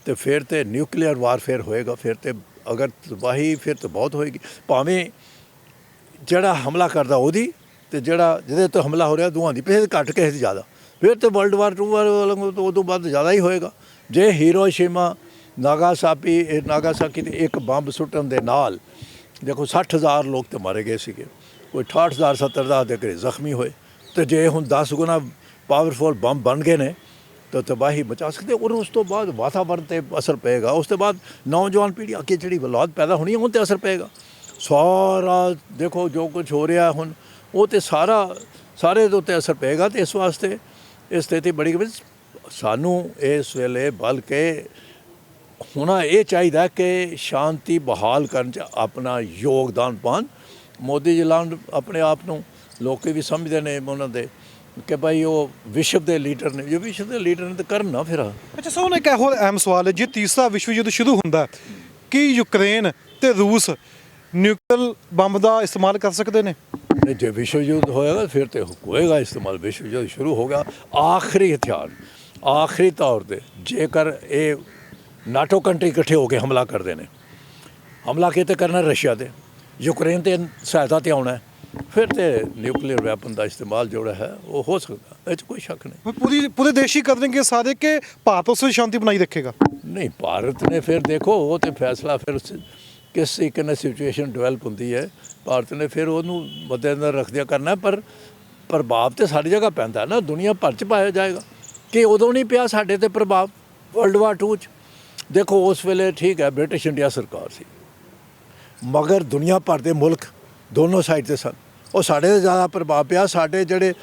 ਤੇ ਫਿਰ ਤੇ ਨਿਊਕਲੀਅਰ ਵਾਰਫੇਅਰ ਹੋਏਗਾ, ਫਿਰ ਤੇ ਅਗਰ ਤਬਾਹੀ ਫਿਰ ਤਾਂ ਬਹੁਤ ਹੋਏਗੀ, ਭਾਵੇਂ ਜਿਹੜਾ ਹਮਲਾ ਕਰਦਾ ਉਹਦੀ ਤੇ ਜਿਹੜਾ ਜਿਹਦੇ ਤੋਂ ਹਮਲਾ ਹੋ ਰਿਹਾ ਦੋਵਾਂ ਦੀ, ਕਿਸੇ ਘੱਟ ਕਿਸੇ ਦੀ ਜ਼ਿਆਦਾ, ਫਿਰ ਤੇ ਵਰਲਡ ਵਾਰ 2 ਉਹ ਤੋਂ ਬਾਅਦ ਜ਼ਿਆਦਾ ਹੀ ਹੋਏਗਾ। ਜੇ ਹੀਰੋਸ਼ੀਮਾ ਨਾਗਾਸਾਕੀ ਤੇ ਇੱਕ ਬੰਬ ਸੁੱਟਣ ਦੇ ਨਾਲ ਦੇਖੋ 60,000 ਲੋਕ ਤੇ ਮਾਰੇ ਗਏ ਸੀਗੇ, ਕੋਈ 68,000 70,000 ਦੇ ਕਰੀਬ ਜ਼ਖਮੀ ਹੋਏ, ਤੇ ਜੇ ਹੁਣ 10 ਗੁਣਾ ਪਾਵਰਫੁਲ ਬੰਬ ਬਣ ਗਏ ਨੇ ਤਾਂ ਤਬਾਹੀ ਬਚਾ ਸਕਦੇ। ਔਰ ਉਸ ਤੋਂ ਬਾਅਦ ਵਾਤਾਵਰਨ ਤੇ ਅਸਰ ਪਏਗਾ, ਉਸ ਤੋਂ ਬਾਅਦ ਨੌਜਵਾਨ ਪੀੜ੍ਹੀ ਅੱਗੇ ਜਿਹੜੀ ਔਲਾਦ ਪੈਦਾ ਹੋਣੀ ਹੈ, ਉਹ 'ਤੇ ਅਸਰ ਪਏਗਾ। ਸਾਰਾ ਦੇਖੋ ਜੋ ਕੁਝ ਹੋ ਰਿਹਾ ਹੁਣ, ਉਹ ਤੇ ਸਾਰੇ ਦੇ ਉੱਤੇ ਅਸਰ ਪਏਗਾ। ਤੇ ਇਸ ਵਾਸਤੇ ਇਹ ਸਥਿਤੀ ਬੜੀ, ਸਾਨੂੰ ਇਸ ਵੇਲੇ ਬਲਕਿ ਹੋਣਾ ਇਹ ਚਾਹੀਦਾ ਕਿ ਸ਼ਾਂਤੀ ਬਹਾਲ ਕਰਨ 'ਚ ਆਪਣਾ ਯੋਗਦਾਨ ਪਾਉਣ। ਮੋਦੀ ਜੀ ਲਾਉਣ ਆਪਣੇ ਆਪ ਨੂੰ, ਲੋਕ ਵੀ ਸਮਝਦੇ ਨੇ ਉਹਨਾਂ ਦੇ ਕਿ ਭਾਈ ਉਹ ਵਿਸ਼ਵ ਦੇ ਲੀਡਰ ਨੇ, ਜੋ ਵਿਸ਼ਵ ਦੇ ਲੀਡਰ ਨੇ ਤਾਂ ਕਰਨ ਨਾ ਫਿਰ। ਅੱਛਾ ਸਰ, ਹੁਣ ਇੱਕ ਇਹੋ ਅਹਿਮ ਸਵਾਲ ਹੈ, ਜੇ ਤੀਸਰਾ ਵਿਸ਼ਵ ਯੁੱਧ ਸ਼ੁਰੂ ਹੁੰਦਾ, ਕੀ ਯੂਕਰੇਨ ਤੇ ਰੂਸ ਨਿਊਕਲੀਅਰ ਬੰਬ ਦਾ ਇਸਤੇਮਾਲ ਕਰ ਸਕਦੇ ਨੇ? ਜੇ ਵਿਸ਼ਵ ਯੁੱਧ ਹੋਏਗਾ ਫਿਰ ਤੇ ਹੋਏਗਾ ਇਸਤੇਮਾਲ। ਵਿਸ਼ਵ ਯੁੱਧ ਸ਼ੁਰੂ ਹੋ ਗਿਆ, ਆਖਰੀ ਹਥਿਆਰ, ਆਖਰੀ ਤੌਰ ਤੇ ਜੇਕਰ ਇਹ ਨਾਟੋ ਕੰਟਰੀ ਇਕੱਠੇ ਹੋ ਕੇ ਹਮਲਾ ਕਰਦੇ ਨੇ, ਹਮਲਾ ਕਿਤੇ ਕਰਨਾ ਰਸ਼ੀਆ ਤੇ, ਯੂਕਰੇਨ ਤੇ ਸਹਾਇਤਾ ਤੇ ਆਉਣਾ, ਫਿਰ ਤੇ ਨਿਊਕਲੀਅਰ ਵੈਪਨ ਦਾ ਇਸਤੇਮਾਲ ਜਿਹੜਾ ਹੈ ਉਹ ਹੋ ਸਕਦਾ, ਇਹ 'ਚ ਕੋਈ ਸ਼ੱਕ ਨਹੀਂ। ਪੂਰੇ ਦੇਸ਼ ਹੀ ਕਰ ਦੇਣਗੇ ਸਾਰੇ ਕਿ ਭਾਰਤ ਉਸ ਵਿੱਚ ਸ਼ਾਂਤੀ ਬਣਾਈ ਰੱਖੇਗਾ? ਨਹੀਂ, ਭਾਰਤ ਨੇ ਫਿਰ ਦੇਖੋ ਉਹ ਤੇ ਫੈਸਲਾ ਫਿਰ ਕਿਸ ਤਰੀਕੇ ਨਾਲ ਸਿਚੁਏਸ਼ਨ ਡਿਵੈਲਪ ਹੁੰਦੀ ਹੈ, ਭਾਰਤ ਨੇ ਫਿਰ ਉਹਨੂੰ ਮੱਦੇਨਜ਼ਰ ਰੱਖਦਿਆਂ ਕਰਨਾ। ਪਰ ਪ੍ਰਭਾਵ ਤੇ ਸਾਰੀ ਜਗ੍ਹਾ ਪੈਂਦਾ ਨਾ, ਦੁਨੀਆ ਭਰ 'ਚ ਪਾਇਆ ਜਾਏਗਾ। ਕਿ ਉਦੋਂ ਨਹੀਂ ਪਿਆ ਸਾਡੇ ਤੇ ਪ੍ਰਭਾਵ ਵਰਲਡ ਵਾਰ 2 'ਚ? ਦੇਖੋ ਉਸ ਵੇਲੇ ਠੀਕ ਹੈ ਬ੍ਰਿਟਿਸ਼ ਇੰਡੀਆ ਸਰਕਾਰ ਸੀ, ਮਗਰ ਦੁਨੀਆ ਭਰ ਦੇ ਮੁਲਕ ਦੋਨੋਂ ਸਾਈਡ ਤੇ ਸਨ, ਉਹ ਸਾਡੇ 'ਤੇ ਜ਼ਿਆਦਾ ਪ੍ਰਭਾਵ ਪਿਆ। ਸਾਡੇ ਜਿਹੜੇ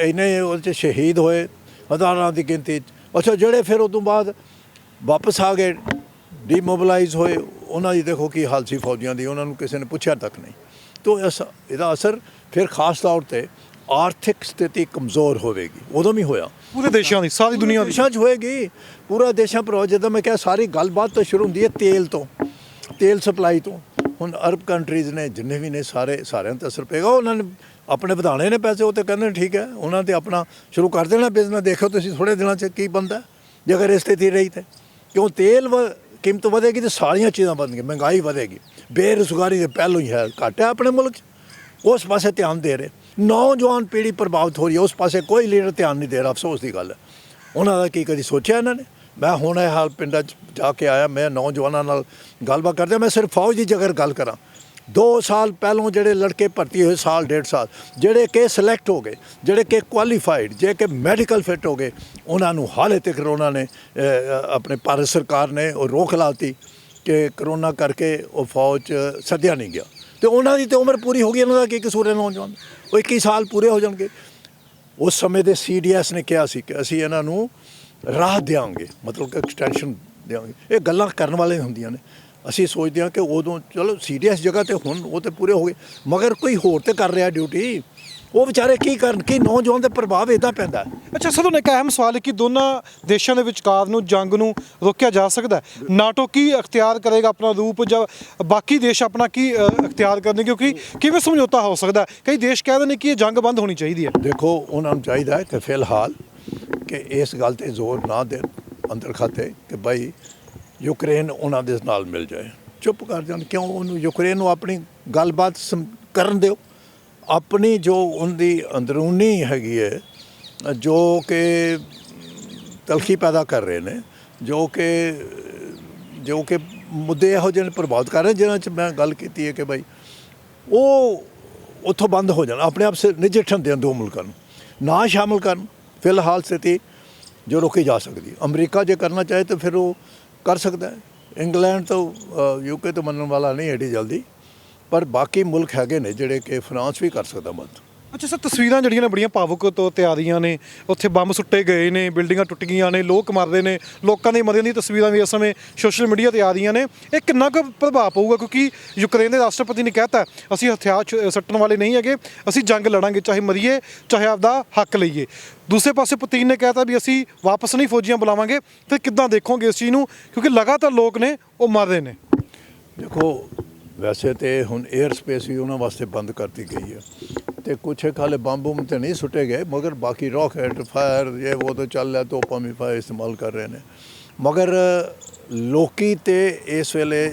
ਇੰਨੇ ਉਹਦੇ 'ਚ ਸ਼ਹੀਦ ਹੋਏ ਹਜ਼ਾਰਾਂ ਦੀ ਗਿਣਤੀ 'ਚ, ਅੱਛਾ ਜਿਹੜੇ ਫਿਰ ਉਦੋਂ ਬਾਅਦ ਵਾਪਸ ਆ ਗਏ, ਡੀਮੋਬਲਾਈਜ਼ ਹੋਏ, ਉਹਨਾਂ ਦੀ ਦੇਖੋ ਕੀ ਹਾਲ ਸੀ ਫੌਜੀਆਂ ਦੀ, ਉਹਨਾਂ ਨੂੰ ਕਿਸੇ ਨੇ ਪੁੱਛਿਆ ਤੱਕ ਨਹੀਂ। ਤੋ ਇਹਦਾ ਅਸਰ ਫਿਰ ਖਾਸ ਤੌਰ ਤੇ ਆਰਥਿਕ ਸਥਿਤੀ ਕਮਜ਼ੋਰ ਹੋਵੇਗੀ, ਉਦੋਂ ਵੀ ਹੋਇਆ ਪੂਰੇ ਦੇਸ਼ਾਂ ਦੀ, ਸਾਰੀ ਦੁਨੀਆ ਦੀ ਦੇਸ਼ਾਂ 'ਚ ਹੋਏਗੀ, ਪੂਰਾ ਦੇਸ਼ਾਂ ਪਰ। ਜਦੋਂ ਮੈਂ ਕਿਹਾ ਸਾਰੀ ਗੱਲਬਾਤ ਤਾਂ ਸ਼ੁਰੂ ਹੁੰਦੀ ਹੈ ਤੇਲ ਸਪਲਾਈ ਤੋਂ। ਹੁਣ ਅਰਬ ਕੰਟਰੀਜ਼ ਨੇ ਜਿੰਨੇ ਵੀ ਨੇ ਸਾਰਿਆਂ 'ਤੇ ਅਸਰ ਪਏਗਾ। ਉਹਨਾਂ ਨੇ ਆਪਣੇ ਵਧਾਣੇ ਨੇ ਪੈਸੇ, ਉਹ ਤਾਂ ਕਹਿੰਦੇ ਨੇ ਠੀਕ ਹੈ, ਉਹਨਾਂ 'ਤੇ ਆਪਣਾ ਸ਼ੁਰੂ ਕਰ ਦੇਣਾ ਬਿਜ਼ਨਸ। ਦੇਖੋ ਤੁਸੀਂ ਥੋੜ੍ਹੇ ਦਿਨਾਂ 'ਚ ਕੀ ਬਣਦਾ ਜੇ ਅਗਰ ਇਸ ਸਥਿਤੀ ਰਹੀ ਤਾਂ। ਕਿਉਂ ਤੇਲ ਕੀਮਤ ਵਧੇਗੀ ਤਾਂ ਸਾਰੀਆਂ ਚੀਜ਼ਾਂ ਵਧਣਗੀਆਂ, ਮਹਿੰਗਾਈ ਵਧੇਗੀ, ਬੇਰੁਜ਼ਗਾਰੀ ਦੇ ਪਹਿਲੋਂ ਹੀ ਹੈ, ਘੱਟ ਹੈ ਆਪਣੇ ਮੁਲਕ 'ਚ, ਉਸ ਪਾਸੇ ਧਿਆਨ ਦੇ ਰਹੇ। ਨੌਜਵਾਨ ਪੀੜ੍ਹੀ ਪ੍ਰਭਾਵਿਤ ਹੋ ਰਹੀ ਹੈ, ਉਸ ਪਾਸੇ ਕੋਈ ਲੀਡਰ ਧਿਆਨ ਨਹੀਂ ਦੇ ਰਿਹਾ। ਅਫਸੋਸ ਦੀ ਗੱਲ ਹੈ, ਉਹਨਾਂ ਦਾ ਕੀ ਕਦੀ ਸੋਚਿਆ ਇਹਨਾਂ ਨੇ? ਮੈਂ ਹੁਣ ਇਹ ਹਾਲ ਪਿੰਡਾਂ 'ਚ ਜਾ ਕੇ ਆਇਆ, ਮੈਂ ਨੌਜਵਾਨਾਂ ਨਾਲ ਗੱਲਬਾਤ ਕਰਦਾ। ਮੈਂ ਸਿਰਫ ਫੌਜ ਦੀ ਜੇਕਰ ਗੱਲ ਕਰਾਂ, 2 ਸਾਲ ਪਹਿਲੋਂ ਜਿਹੜੇ ਲੜਕੇ ਭਰਤੀ ਹੋਏ, ਸਾਲ 1.5 ਸਾਲ, ਜਿਹੜੇ ਕਿ ਸਿਲੈਕਟ ਹੋ ਗਏ, ਜਿਹੜੇ ਕਿ ਕੁਆਲੀਫਾਈਡ, ਜੇ ਕਿ ਮੈਡੀਕਲ ਫਿੱਟ ਹੋ ਗਏ, ਉਹਨਾਂ ਨੂੰ ਹਾਲੇ ਤੱਕ ਉਹਨਾਂ ਨੇ ਆਪਣੇ ਭਾਰਤ ਸਰਕਾਰ ਨੇ ਉਹ ਰੋਕ ਲਾਤੀ ਕਿ ਕਰੋਨਾ ਕਰਕੇ ਉਹ ਫੌਜ 'ਚ ਸੱਦਿਆ ਨਹੀਂ ਗਿਆ। ਅਤੇ ਉਹਨਾਂ ਦੀ ਤਾਂ ਉਮਰ ਪੂਰੀ ਹੋ ਗਈ, ਉਹਨਾਂ ਦਾ ਕੀ ਕਸੂਰ ਹੈ? ਨੌਜਵਾਨ ਉਹ 21 ਸਾਲ ਪੂਰੇ ਹੋ ਜਾਣਗੇ। ਉਸ ਸਮੇਂ ਦੇ CDS ਨੇ ਕਿਹਾ ਸੀ ਕਿ ਅਸੀਂ ਇਹਨਾਂ ਨੂੰ ਰਾਹਤ ਦਿਆਂਗੇ, ਮਤਲਬ ਕਿ ਐਕਸਟੈਂਸ਼ਨ ਦਿਆਂਗੇ। ਇਹ ਗੱਲਾਂ ਕਰਨ ਵਾਲੇ ਹੁੰਦੀਆਂ ਨੇ। ਅਸੀਂ ਸੋਚਦੇ ਹਾਂ ਕਿ ਉਦੋਂ ਚਲੋ CDS ਜਗ੍ਹਾ 'ਤੇ ਹੁਣ ਉਹ ਤਾਂ ਪੂਰੇ ਹੋ ਗਏ, ਮਗਰ ਕੋਈ ਹੋਰ ਤਾਂ ਕਰ ਰਿਹਾ ਡਿਊਟੀ, ਉਹ ਵਿਚਾਰੇ ਕੀ ਕਰਨ? ਕਿ ਨੌਜਵਾਨ ਦੇ ਪ੍ਰਭਾਵ ਇੱਦਾਂ ਪੈਂਦਾ। ਅੱਛਾ ਸਰ, ਹੁਣ ਇੱਕ ਅਹਿਮ ਸਵਾਲ ਹੈ ਕਿ ਦੋਨਾਂ ਦੇਸ਼ਾਂ ਦੇ ਵਿਚਕਾਰ ਨੂੰ ਜੰਗ ਨੂੰ ਰੋਕਿਆ ਜਾ ਸਕਦਾ ਹੈ? ਨਾਟੋ ਕੀ ਅਖਤਿਆਰ ਕਰੇਗਾ ਆਪਣਾ ਰੂਪ, ਜਾਂ ਬਾਕੀ ਦੇਸ਼ ਆਪਣਾ ਕੀ ਅਖਤਿਆਰ ਕਰਨਗੇ? ਕਿਉਂਕਿ ਕਿਵੇਂ ਸਮਝੌਤਾ ਹੋ ਸਕਦਾ? ਕਈ ਦੇਸ਼ ਕਹਿੰਦੇ ਨੇ ਕਿ ਇਹ ਜੰਗ ਬੰਦ ਹੋਣੀ ਚਾਹੀਦੀ ਹੈ। ਦੇਖੋ ਉਹਨਾਂ ਨੂੰ ਚਾਹੀਦਾ ਹੈ ਕਿ ਫਿਲਹਾਲ ਕਿ ਇਸ ਗੱਲ 'ਤੇ ਜ਼ੋਰ ਨਾ ਦੇਣ ਅੰਦਰ ਖਾਤੇ ਕਿ ਭਾਈ ਯੂਕਰੇਨ ਉਹਨਾਂ ਦੇ ਨਾਲ ਮਿਲ ਜਾਏ, ਚੁੱਪ ਕਰ ਜਾਣ। ਕਿਉਂ ਉਹਨੂੰ ਯੂਕਰੇਨ ਨੂੰ ਆਪਣੀ ਗੱਲਬਾਤ ਕਰਨ ਦਿਓ। ਆਪਣੀ ਜੋ ਉਹਦੀ ਅੰਦਰੂਨੀ ਹੈਗੀ ਹੈ, ਜੋ ਕਿ ਤਲਖੀ ਪੈਦਾ ਕਰ ਰਹੇ ਨੇ, ਜੋ ਕਿ ਮੁੱਦੇ ਇਹੋ ਜਿਹੇ ਪ੍ਰਭਾਵਿਤ ਕਰ ਰਹੇ ਜਿਹਨਾਂ 'ਚ ਮੈਂ ਗੱਲ ਕੀਤੀ ਹੈ ਕਿ ਭਾਈ ਉਹ ਉੱਥੋਂ ਬੰਦ ਹੋ ਜਾਣ, ਆਪਣੇ ਆਪ ਸੇ ਨਜਿੱਠਣ ਦੇਣ ਦੋ ਮੁਲਕਾਂ ਨੂੰ, ਨਾ ਸ਼ਾਮਿਲ ਕਰਨ। ਫਿਲਹਾਲ ਸਥਿਤੀ ਜੋ ਰੋਕੀ ਜਾ ਸਕਦੀ। ਅਮਰੀਕਾ ਜੇ ਕਰਨਾ ਚਾਹੇ ਤਾਂ ਫਿਰ ਉਹ ਕਰ ਸਕਦਾ ਹੈ। ਇੰਗਲੈਂਡ ਤੋਂ ਯੂਕੇ ਤੋਂ ਮੰਨਣ ਵਾਲਾ ਨਹੀਂ ਐਡੀ ਜਲਦੀ, ਪਰ ਬਾਕੀ ਮੁਲਕ ਹੈਗੇ ਨੇ ਜਿਹੜੇ ਕਿ ਫਰਾਂਸ ਵੀ ਕਰ ਸਕਦਾ ਮਦਦ। ਅੱਛਾ ਸਰ, ਤਸਵੀਰਾਂ ਜਿਹੜੀਆਂ ਨੇ ਬੜੀਆਂ ਭਾਵੁਕ ਤੋਂ ਤੇ ਆ ਰਹੀਆਂ ਨੇ, ਉੱਥੇ ਬੰਬ ਸੁੱਟੇ ਗਏ ਨੇ, ਬਿਲਡਿੰਗਾਂ ਟੁੱਟ ਗਈਆਂ ਨੇ, ਲੋਕ ਮਰਦੇ ਨੇ, ਲੋਕਾਂ ਦੀ ਮਰਨ ਦੀਆਂ ਤਸਵੀਰਾਂ ਵੀ ਇਸ ਸਮੇਂ ਸੋਸ਼ਲ ਮੀਡੀਆ ਤੇ ਆ ਰਹੀਆਂ ਨੇ। ਇਹ ਕਿੰਨਾ ਕੁ ਪ੍ਰਭਾਵ ਪਊਗਾ, ਕਿਉਂਕਿ ਯੂਕਰੇਨ ਦੇ ਰਾਸ਼ਟਰਪਤੀ ਨੇ ਕਹਿਤਾ ਅਸੀਂ ਹਥਿਆਰ ਸੱਟਣ ਵਾਲੇ ਨਹੀਂ ਹੈਗੇ, ਅਸੀਂ ਜੰਗ ਲੜਾਂਗੇ, ਚਾਹੇ ਮਰੀਏ ਚਾਹੇ ਆਪਦਾ ਹੱਕ ਲਈਏ। ਦੂਸਰੇ ਪਾਸੇ ਪੁਤਿਨ ਨੇ ਕਹਿਤਾ ਵੀ ਅਸੀਂ ਵਾਪਸ ਨਹੀਂ ਫੌਜੀਆਂ ਬੁਲਾਵਾਂਗੇ। ਫਿਰ ਕਿੱਦਾਂ ਦੇਖੋਗੇ ਇਸ ਚੀਜ਼ ਨੂੰ, ਕਿਉਂਕਿ ਲਗਾਤਾਰ ਲੋਕ ਨੇ ਉਹ ਮਰ ਰਹੇ ਨੇ। ਦੇਖੋ, ਵੈਸੇ ਤਾਂ ਹੁਣ 에ਅਰ ਸਪੇਸ ਵੀ ਉਹਨਾਂ ਵਾਸਤੇ ਬੰਦ ਕਰਤੀ ਗਈ ਹੈ, ਤੇ ਕੁਛ ਹਾਲੇ ਬੰਬ ਬੁੰਬ ਤੇ ਨਹੀਂ ਸੁੱਟੇ ਗਏ, ਮਗਰ ਬਾਕੀ ਰॉकेट फायर ये वो तो ਚੱਲ ਰਿਹਾ, ਤੋਪਾਂ ਵੀ ਫਾਇਰ ਇਸਤੇਮਾਲ ਕਰ ਰਹੇ ਨੇ। ਮਗਰ ਲੋਕੀ ਤੇ ਇਸ ਵੇਲੇ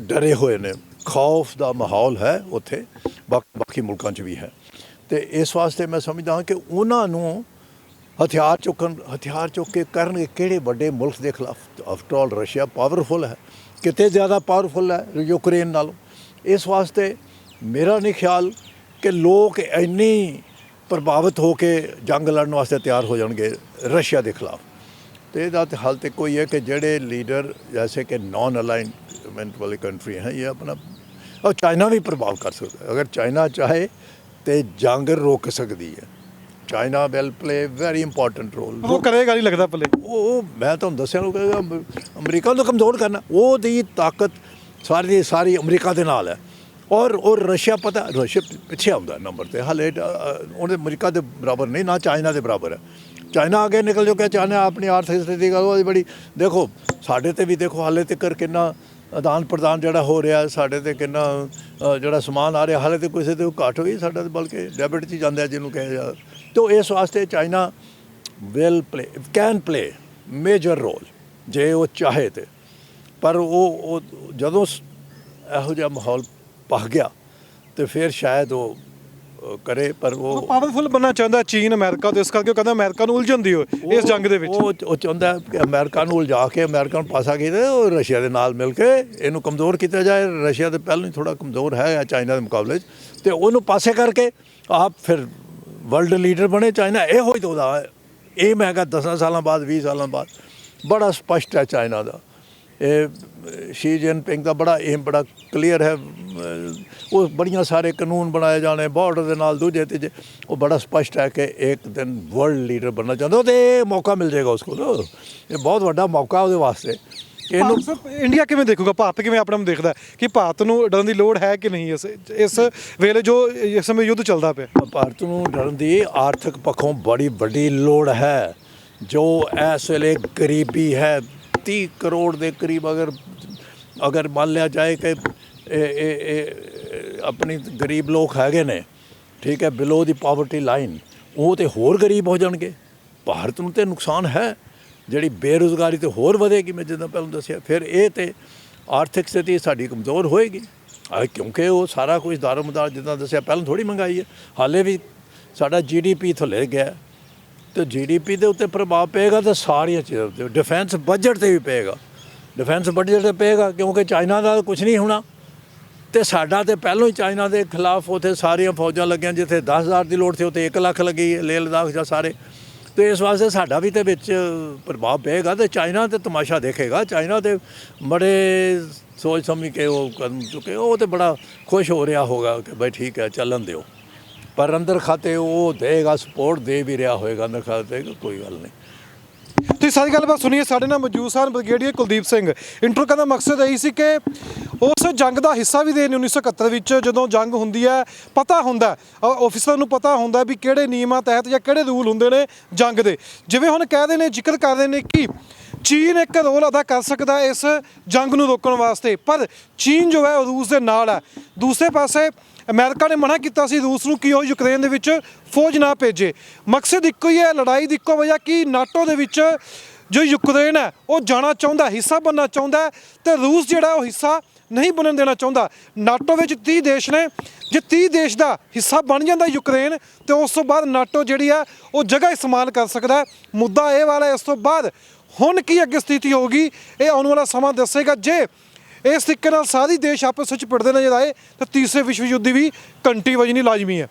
ਡਰੇ ਹੋਏ ਨੇ, ਖੌਫ ਦਾ ਮਾਹੌਲ ਹੈ ਉੱਥੇ, ਬਾਕੀ ਮੁਲਕਾਂ 'ਚ ਵੀ ਹੈ। ਤੇ ਇਸ ਵਾਸਤੇ ਮੈਂ ਸਮਝਦਾ ਹਾਂ ਕਿ ਉਹਨਾਂ ਨੂੰ ਹਥਿਆਰ ਚੁੱਕ ਕੇ ਕਰਨਗੇ ਕਿਹੜੇ ਵੱਡੇ ਮੁਲਕ ਦੇ ਖਿਲਾਫ। ਆਫਟਰ ਆਲ ਰਸ਼ੀਆ ਪਾਵਰਫੁਲ ਹੈ, ਕਿਤੇ ਜ਼ਿਆਦਾ ਪਾਵਰਫੁਲ ਹੈ ਯੂਕਰੇਨ ਨਾਲੋਂ। ਇਸ ਵਾਸਤੇ ਮੇਰਾ ਨਹੀਂ ਖਿਆਲ ਕਿ ਲੋਕ ਇੰਨੀ ਪ੍ਰਭਾਵਿਤ ਹੋ ਕੇ ਜੰਗ ਲੜਨ ਵਾਸਤੇ ਤਿਆਰ ਹੋ ਜਾਣਗੇ ਰਸ਼ੀਆ ਦੇ ਖਿਲਾਫ। ਤੇ ਇਹਦਾ ਤਾਂ ਹੱਲ ਤੇ ਕੋਈ ਹੈ ਕਿ ਜਿਹੜੇ ਲੀਡਰ ਜੈਸੇ ਕਿ ਨॉन ਅਲਾइनमेंट वाली कंट्री हैं, ये अपना, और चाइना भी प्रभाव कर सकता है। अगर चाइना चाहे तो जंग रोक सकती है। China will play very important role. ਉਹ ਕਰੇਗਾ ਨਹੀਂ ਲੱਗਦਾ ਪੱਲੇ। ਉਹ ਮੈਂ ਤੁਹਾਨੂੰ ਦੱਸਿਆ ਨੂੰ ਕਹੇਗਾ ਅਮਰੀਕਾ ਨੂੰ ਕਮਜ਼ੋਰ ਕਰਨਾ, ਉਹਦੀ ਤਾਕਤ ਸਾਰੀ ਦੀ ਸਾਰੀ ਅਮਰੀਕਾ ਦੇ ਨਾਲ ਹੈ। ਔਰ ਰਸ਼ੀਆ ਪਤਾ, ਰਸ਼ੀਆ ਪਿੱਛੇ ਆਉਂਦਾ ਨੰਬਰ ਤੇ, ਹਾਲੇ ਉਹਦੇ ਅਮਰੀਕਾ ਦੇ ਬਰਾਬਰ ਨਹੀਂ, ਨਾ ਚਾਈਨਾ ਦੇ ਬਰਾਬਰ ਹੈ। ਚਾਈਨਾ ਅੱਗੇ ਨਿਕਲ ਜੋ ਕਿ ਚਾਈਨਾ ਆਪਣੀ ਆਰਥਿਕ ਸਥਿਤੀ ਉਹਦੀ ਬੜੀ, ਦੇਖੋ ਸਾਡੇ ਤੇ ਵੀ ਦੇਖੋ ਹਾਲੇ ਤੱਕ ਕਿੰਨਾ ਆਦਾਨ ਪ੍ਰਦਾਨ ਜਿਹੜਾ ਹੋ ਰਿਹਾ, ਸਾਡੇ ਤੇ ਕਿੰਨਾ ਜਿਹੜਾ ਸਮਾਨ ਆ ਰਿਹਾ, ਹਾਲੇ ਤੇ ਕਿਸੇ ਤੇ ਘੱਟ ਹੋਈ, ਸਾਡਾ ਤਾਂ ਬਲਕਿ ਡੈਬਿਟ 'ਚ ਹੀ ਜਾਂਦਾ ਜਿਹਨੂੰ ਕਿਹਾ ਜਾ। तो इस वास्ते China will play, can play major role जे वो चाहे तो। पर वो जदों ਇਹੋ ਜਿਹਾ ਮਾਹੌਲ ਪੱਕ ਗਿਆ तो फिर शायद वो करे। पर वो ਪਾਵਰਫੁਲ ਬਣਨਾ ਚਾਹੁੰਦਾ ਚੀਨ ਅਮਰੀਕਾ ਤੋਂ, ਇਸ ਕਰਕੇ ਉਹ ਕਹਿੰਦਾ ਅਮਰੀਕਾ ਨੂੰ ਉਲਝਣ ਦਿਓ ਇਸ ਜੰਗ ਦੇ ਵਿੱਚ। ਉਹ ਚਾਹੁੰਦਾ ਕਿ ਅਮਰੀਕਾ ਨੂੰ ਉਲਝਾ ਕੇ ਅਮਰੀਕਾ ਨੂੰ ਪਾਸਾ ਕੀਤਾ, ਉਹ ਰਸ਼ੀਆ ਦੇ ਨਾਲ ਮਿਲ ਕੇ ਇਹਨੂੰ ਕਮਜ਼ੋਰ ਕੀਤਾ ਜਾਏ। ਰਸ਼ੀਆ ਤਾਂ ਪਹਿਲਾਂ ਹੀ ਥੋੜਾ ਕਮਜ਼ੋਰ ਹੈ ਚਾਈਨਾ ਦੇ ਮੁਕਾਬਲੇ 'ਚ, ਤੇ ਉਹਨੂੰ ਪਾਸੇ ਕਰਕੇ ਆਪ ਫਿਰ ਵਰਲਡ ਲੀਡਰ ਬਣੇ ਚਾਈਨਾ। ਇਹੋ ਹੀ ਤਾਂ ਉਹਦਾ ਏਮ ਹੈਗਾ 10 ਸਾਲਾਂ ਬਾਅਦ, 20 ਸਾਲਾਂ ਬਾਅਦ। ਬੜਾ ਸਪਸ਼ਟ ਹੈ ਚਾਈਨਾ ਦਾ ਇਹ। ਸ਼ੀ ਜਿਨਪਿੰਗ ਦਾ ਬੜਾ ਏਮ ਬੜਾ ਕਲੀਅਰ ਹੈ। ਉਹ ਬੜੀਆਂ ਸਾਰੇ ਕਾਨੂੰਨ ਬਣਾਏ ਜਾਣੇ ਬਾਰਡਰ ਦੇ ਨਾਲ ਦੂਜੇ ਤੀਜੇ। ਉਹ ਬੜਾ ਸਪਸ਼ਟ ਹੈ ਕਿ ਇੱਕ ਦਿਨ ਵਰਲਡ ਲੀਡਰ ਬਣਨਾ ਚਾਹੁੰਦਾ, ਤੇ ਮੌਕਾ ਮਿਲ ਜਾਏਗਾ ਉਸਕੋ। ਇਹ ਬਹੁਤ ਵੱਡਾ ਮੌਕਾ ਉਹਦੇ ਵਾਸਤੇ। ਇਹਨੂੰ ਇੰਡੀਆ ਕਿਵੇਂ ਦੇਖੂਗਾ, ਭਾਰਤ ਕਿਵੇਂ ਆਪਣੇ ਨੂੰ ਦੇਖਦਾ ਕਿ ਭਾਰਤ ਨੂੰ ਡਰਨ ਦੀ ਲੋੜ ਹੈ ਕਿ ਨਹੀਂ ਇਸ ਵੇਲੇ ਜੋ ਇਸ ਸਮੇਂ ਯੁੱਧ ਚੱਲਦਾ ਪਿਆ? ਭਾਰਤ ਨੂੰ ਡਰਨ ਦੀ ਆਰਥਿਕ ਪੱਖੋਂ ਬੜੀ ਵੱਡੀ ਲੋੜ ਹੈ। ਜੋ ਇਸ ਵੇਲੇ ਗਰੀਬੀ ਹੈ 30 ਕਰੋੜ ਦੇ ਕਰੀਬ, ਅਗਰ ਮੰਨ ਲਿਆ ਜਾਏ ਕਿ ਆਪਣੀ ਗਰੀਬ ਲੋਕ ਹੈਗੇ ਨੇ, ਠੀਕ ਹੈ, ਬਿਲੋ ਦੀ ਪਾਵਰਟੀ ਲਾਈਨ, ਉਹ ਤੇ ਹੋਰ ਗਰੀਬ ਹੋ ਜਾਣਗੇ। ਭਾਰਤ ਨੂੰ ਤੇ ਨੁਕਸਾਨ ਹੈ, ਜਿਹੜੀ ਬੇਰੁਜ਼ਗਾਰੀ ਤੇ ਹੋਰ ਵਧੇਗੀ। ਮੈਂ ਜਿੱਦਾਂ ਪਹਿਲਾਂ ਦੱਸਿਆ, ਫਿਰ ਇਹ ਤੇ ਆਰਥਿਕ ਸਥਿਤੀ ਸਾਡੀ ਕਮਜ਼ੋਰ ਹੋਏਗੀ, ਕਿਉਂਕਿ ਉਹ ਸਾਰਾ ਕੁਝ ਦਾਰੋਮਦਾਰ ਜਿੱਦਾਂ ਦੱਸਿਆ ਪਹਿਲਾਂ ਥੋੜ੍ਹੀ ਮਹਿੰਗਾਈ ਹੈ। ਹਾਲੇ ਵੀ ਸਾਡਾ GDP ਥੱਲੇ ਗਿਆ, ਤੇ GDP ਦੇ ਉੱਤੇ ਪ੍ਰਭਾਵ ਪਏਗਾ ਤਾਂ ਸਾਰੀਆਂ ਚੀਜ਼ਾਂ ਉੱਤੇ, ਡਿਫੈਂਸ ਬਜਟ 'ਤੇ ਵੀ ਪਏਗਾ। ਡਿਫੈਂਸ ਬਜਟ 'ਤੇ ਪਏਗਾ ਕਿਉਂਕਿ ਚਾਈਨਾ ਦਾ ਕੁਝ ਨਹੀਂ ਹੋਣਾ, ਤੇ ਸਾਡਾ ਤੇ ਪਹਿਲਾਂ ਹੀ ਚਾਈਨਾ ਦੇ ਖਿਲਾਫ ਉੱਥੇ ਸਾਰੀਆਂ ਫੌਜਾਂ ਲੱਗੀਆਂ। ਜਿੱਥੇ 10,000 ਦੀ ਲੋੜ ਸੀ ਉੱਥੇ 1 ਲੱਖ ਲੱਗੀ, ਲੇਹ ਲਦਾਖ ਜਾਂ ਸਾਰੇ। ਤੇ ਇਸ ਵਾਸਤੇ ਸਾਡਾ ਵੀ ਤੇ ਵਿੱਚ ਪ੍ਰਭਾਵ ਪਏਗਾ, ਤੇ ਚਾਈਨਾ ਤੇ ਤਮਾਸ਼ਾ ਦੇਖੇਗਾ। ਚਾਈਨਾ ਤੇ ਬੜੇ ਸੋਚ ਸਮਝ ਕੇ ਉਹ ਕਦਮ ਚੁੱਕੇ, ਉਹ ਤੇ ਬੜਾ ਖੁਸ਼ ਹੋ ਰਿਹਾ ਹੋਗਾ ਕਿ ਭਾਈ ਠੀਕ ਹੈ ਚੱਲਣ ਦਿਓ। ਪਰ ਅੰਦਰ ਖਾਤੇ ਉਹ ਦੇਗਾ, ਸਪੋਰਟ ਦੇ ਵੀ ਰਿਹਾ ਹੋਏਗਾ ਅੰਦਰ ਖਾਤੇ, ਕੋਈ ਗੱਲ ਨਹੀਂ। ਤੁਸੀਂ ਸਾਰੀ ਗੱਲਬਾਤ ਸੁਣੀਏ। ਸਾਡੇ ਨਾਲ ਮੌਜੂਦ ਸਨ ਬ੍ਰਿਗੇਡੀਅਰ ਕੁਲਦੀਪ ਸਿੰਘ। ਇੰਟਰਵਿਊ ਕਰਨ ਦਾ ਮਕਸਦ ਇਹੀ ਸੀ ਕਿ ਉਸ ਜੰਗ ਦਾ ਹਿੱਸਾ ਵੀ ਦੇ ਨੇ 1971 ਵਿੱਚ ਜਦੋਂ ਜੰਗ ਹੁੰਦੀ ਹੈ, ਪਤਾ ਹੁੰਦਾ ਆਫਿਸਰ ਨੂੰ, ਪਤਾ ਹੁੰਦਾ ਵੀ ਕਿਹੜੇ ਨਿਯਮਾਂ ਤਹਿਤ ਜਾਂ ਕਿਹੜੇ ਰੂਲ ਹੁੰਦੇ ਨੇ ਜੰਗ ਦੇ। ਜਿਵੇਂ ਹੁਣ ਕਹਿੰਦੇ ਨੇ, ਜ਼ਿਕਰ ਕਰਦੇ ਨੇ ਕਿ ਚੀਨ ਇੱਕ ਰੋਲ ਅਦਾ ਕਰ ਸਕਦਾ ਇਸ ਜੰਗ ਨੂੰ ਰੋਕਣ ਵਾਸਤੇ, ਪਰ ਚੀਨ ਜੋ ਹੈ ਉਹ ਰੂਸ ਦੇ ਨਾਲ ਹੈ। ਦੂਸਰੇ ਪਾਸੇ ਅਮਰੀਕਾ ਨੇ ਮਨਾ ਕੀਤਾ ਸੀ ਰੂਸ ਨੂੰ ਕਿ ਉਹ ਯੂਕਰੇਨ ਦੇ ਵਿੱਚ ਫੌਜ ਨਾ ਭੇਜੇ। ਮਕਸਦ ਇੱਕੋ ਹੀ ਹੈ, ਲੜਾਈ ਦੀ ਇੱਕੋ ਵਜ੍ਹਾ ਕਿ ਨਾਟੋ ਦੇ ਵਿੱਚ ਜੋ ਯੂਕਰੇਨ ਹੈ ਉਹ ਜਾਣਾ ਚਾਹੁੰਦਾ, ਹਿੱਸਾ ਬਣਨਾ ਚਾਹੁੰਦਾ ਤੇ ਰੂਸ ਜਿਹੜਾ ਉਹ ਹਿੱਸਾ ਨਹੀਂ ਬਣਨ ਦੇਣਾ ਚਾਹੁੰਦਾ। ਨਾਟੋ ਵਿੱਚ 30 ਦੇਸ਼ ਨੇ, ਜੇ 30 ਦੇਸ਼ ਦਾ ਹਿੱਸਾ ਬਣ ਜਾਂਦਾ ਯੂਕਰੇਨ ਤੇ ਉਸ ਤੋਂ ਬਾਅਦ ਨਾਟੋ ਜਿਹੜੀ ਆ ਉਹ ਜਗ੍ਹਾ ਇਸਤੇਮਾਲ ਕਰ ਸਕਦਾ ਹੈ। ਮੁੱਦਾ ਇਹ ਵਾਲਾ ਇਸ ਤੋਂ ਬਾਅਦ ਹੁਣ ਕੀ ਅੱਗੇ ਸਥਿਤੀ ਹੋਊਗੀ ਇਹ ਆਉਣ ਵਾਲਾ ਸਮਾਂ ਦੱਸੇਗਾ। ਜੇ ਇਸ ਤਰੀਕੇ ਨਾਲ ਸਾਰੇ ਦੇਸ਼ ਆਪਸ ਵਿੱਚ ਭਿੜਦੇ ਨਜ਼ਰ ਆਏ ਤਾਂ ਤੀਸਰੇ ਵਿਸ਼ਵ ਯੁੱਧ ਦੀ ਵੀ ਘੰਟੀ ਵੱਜਣੀ ਲਾਜ਼ਮੀ ਹੈ।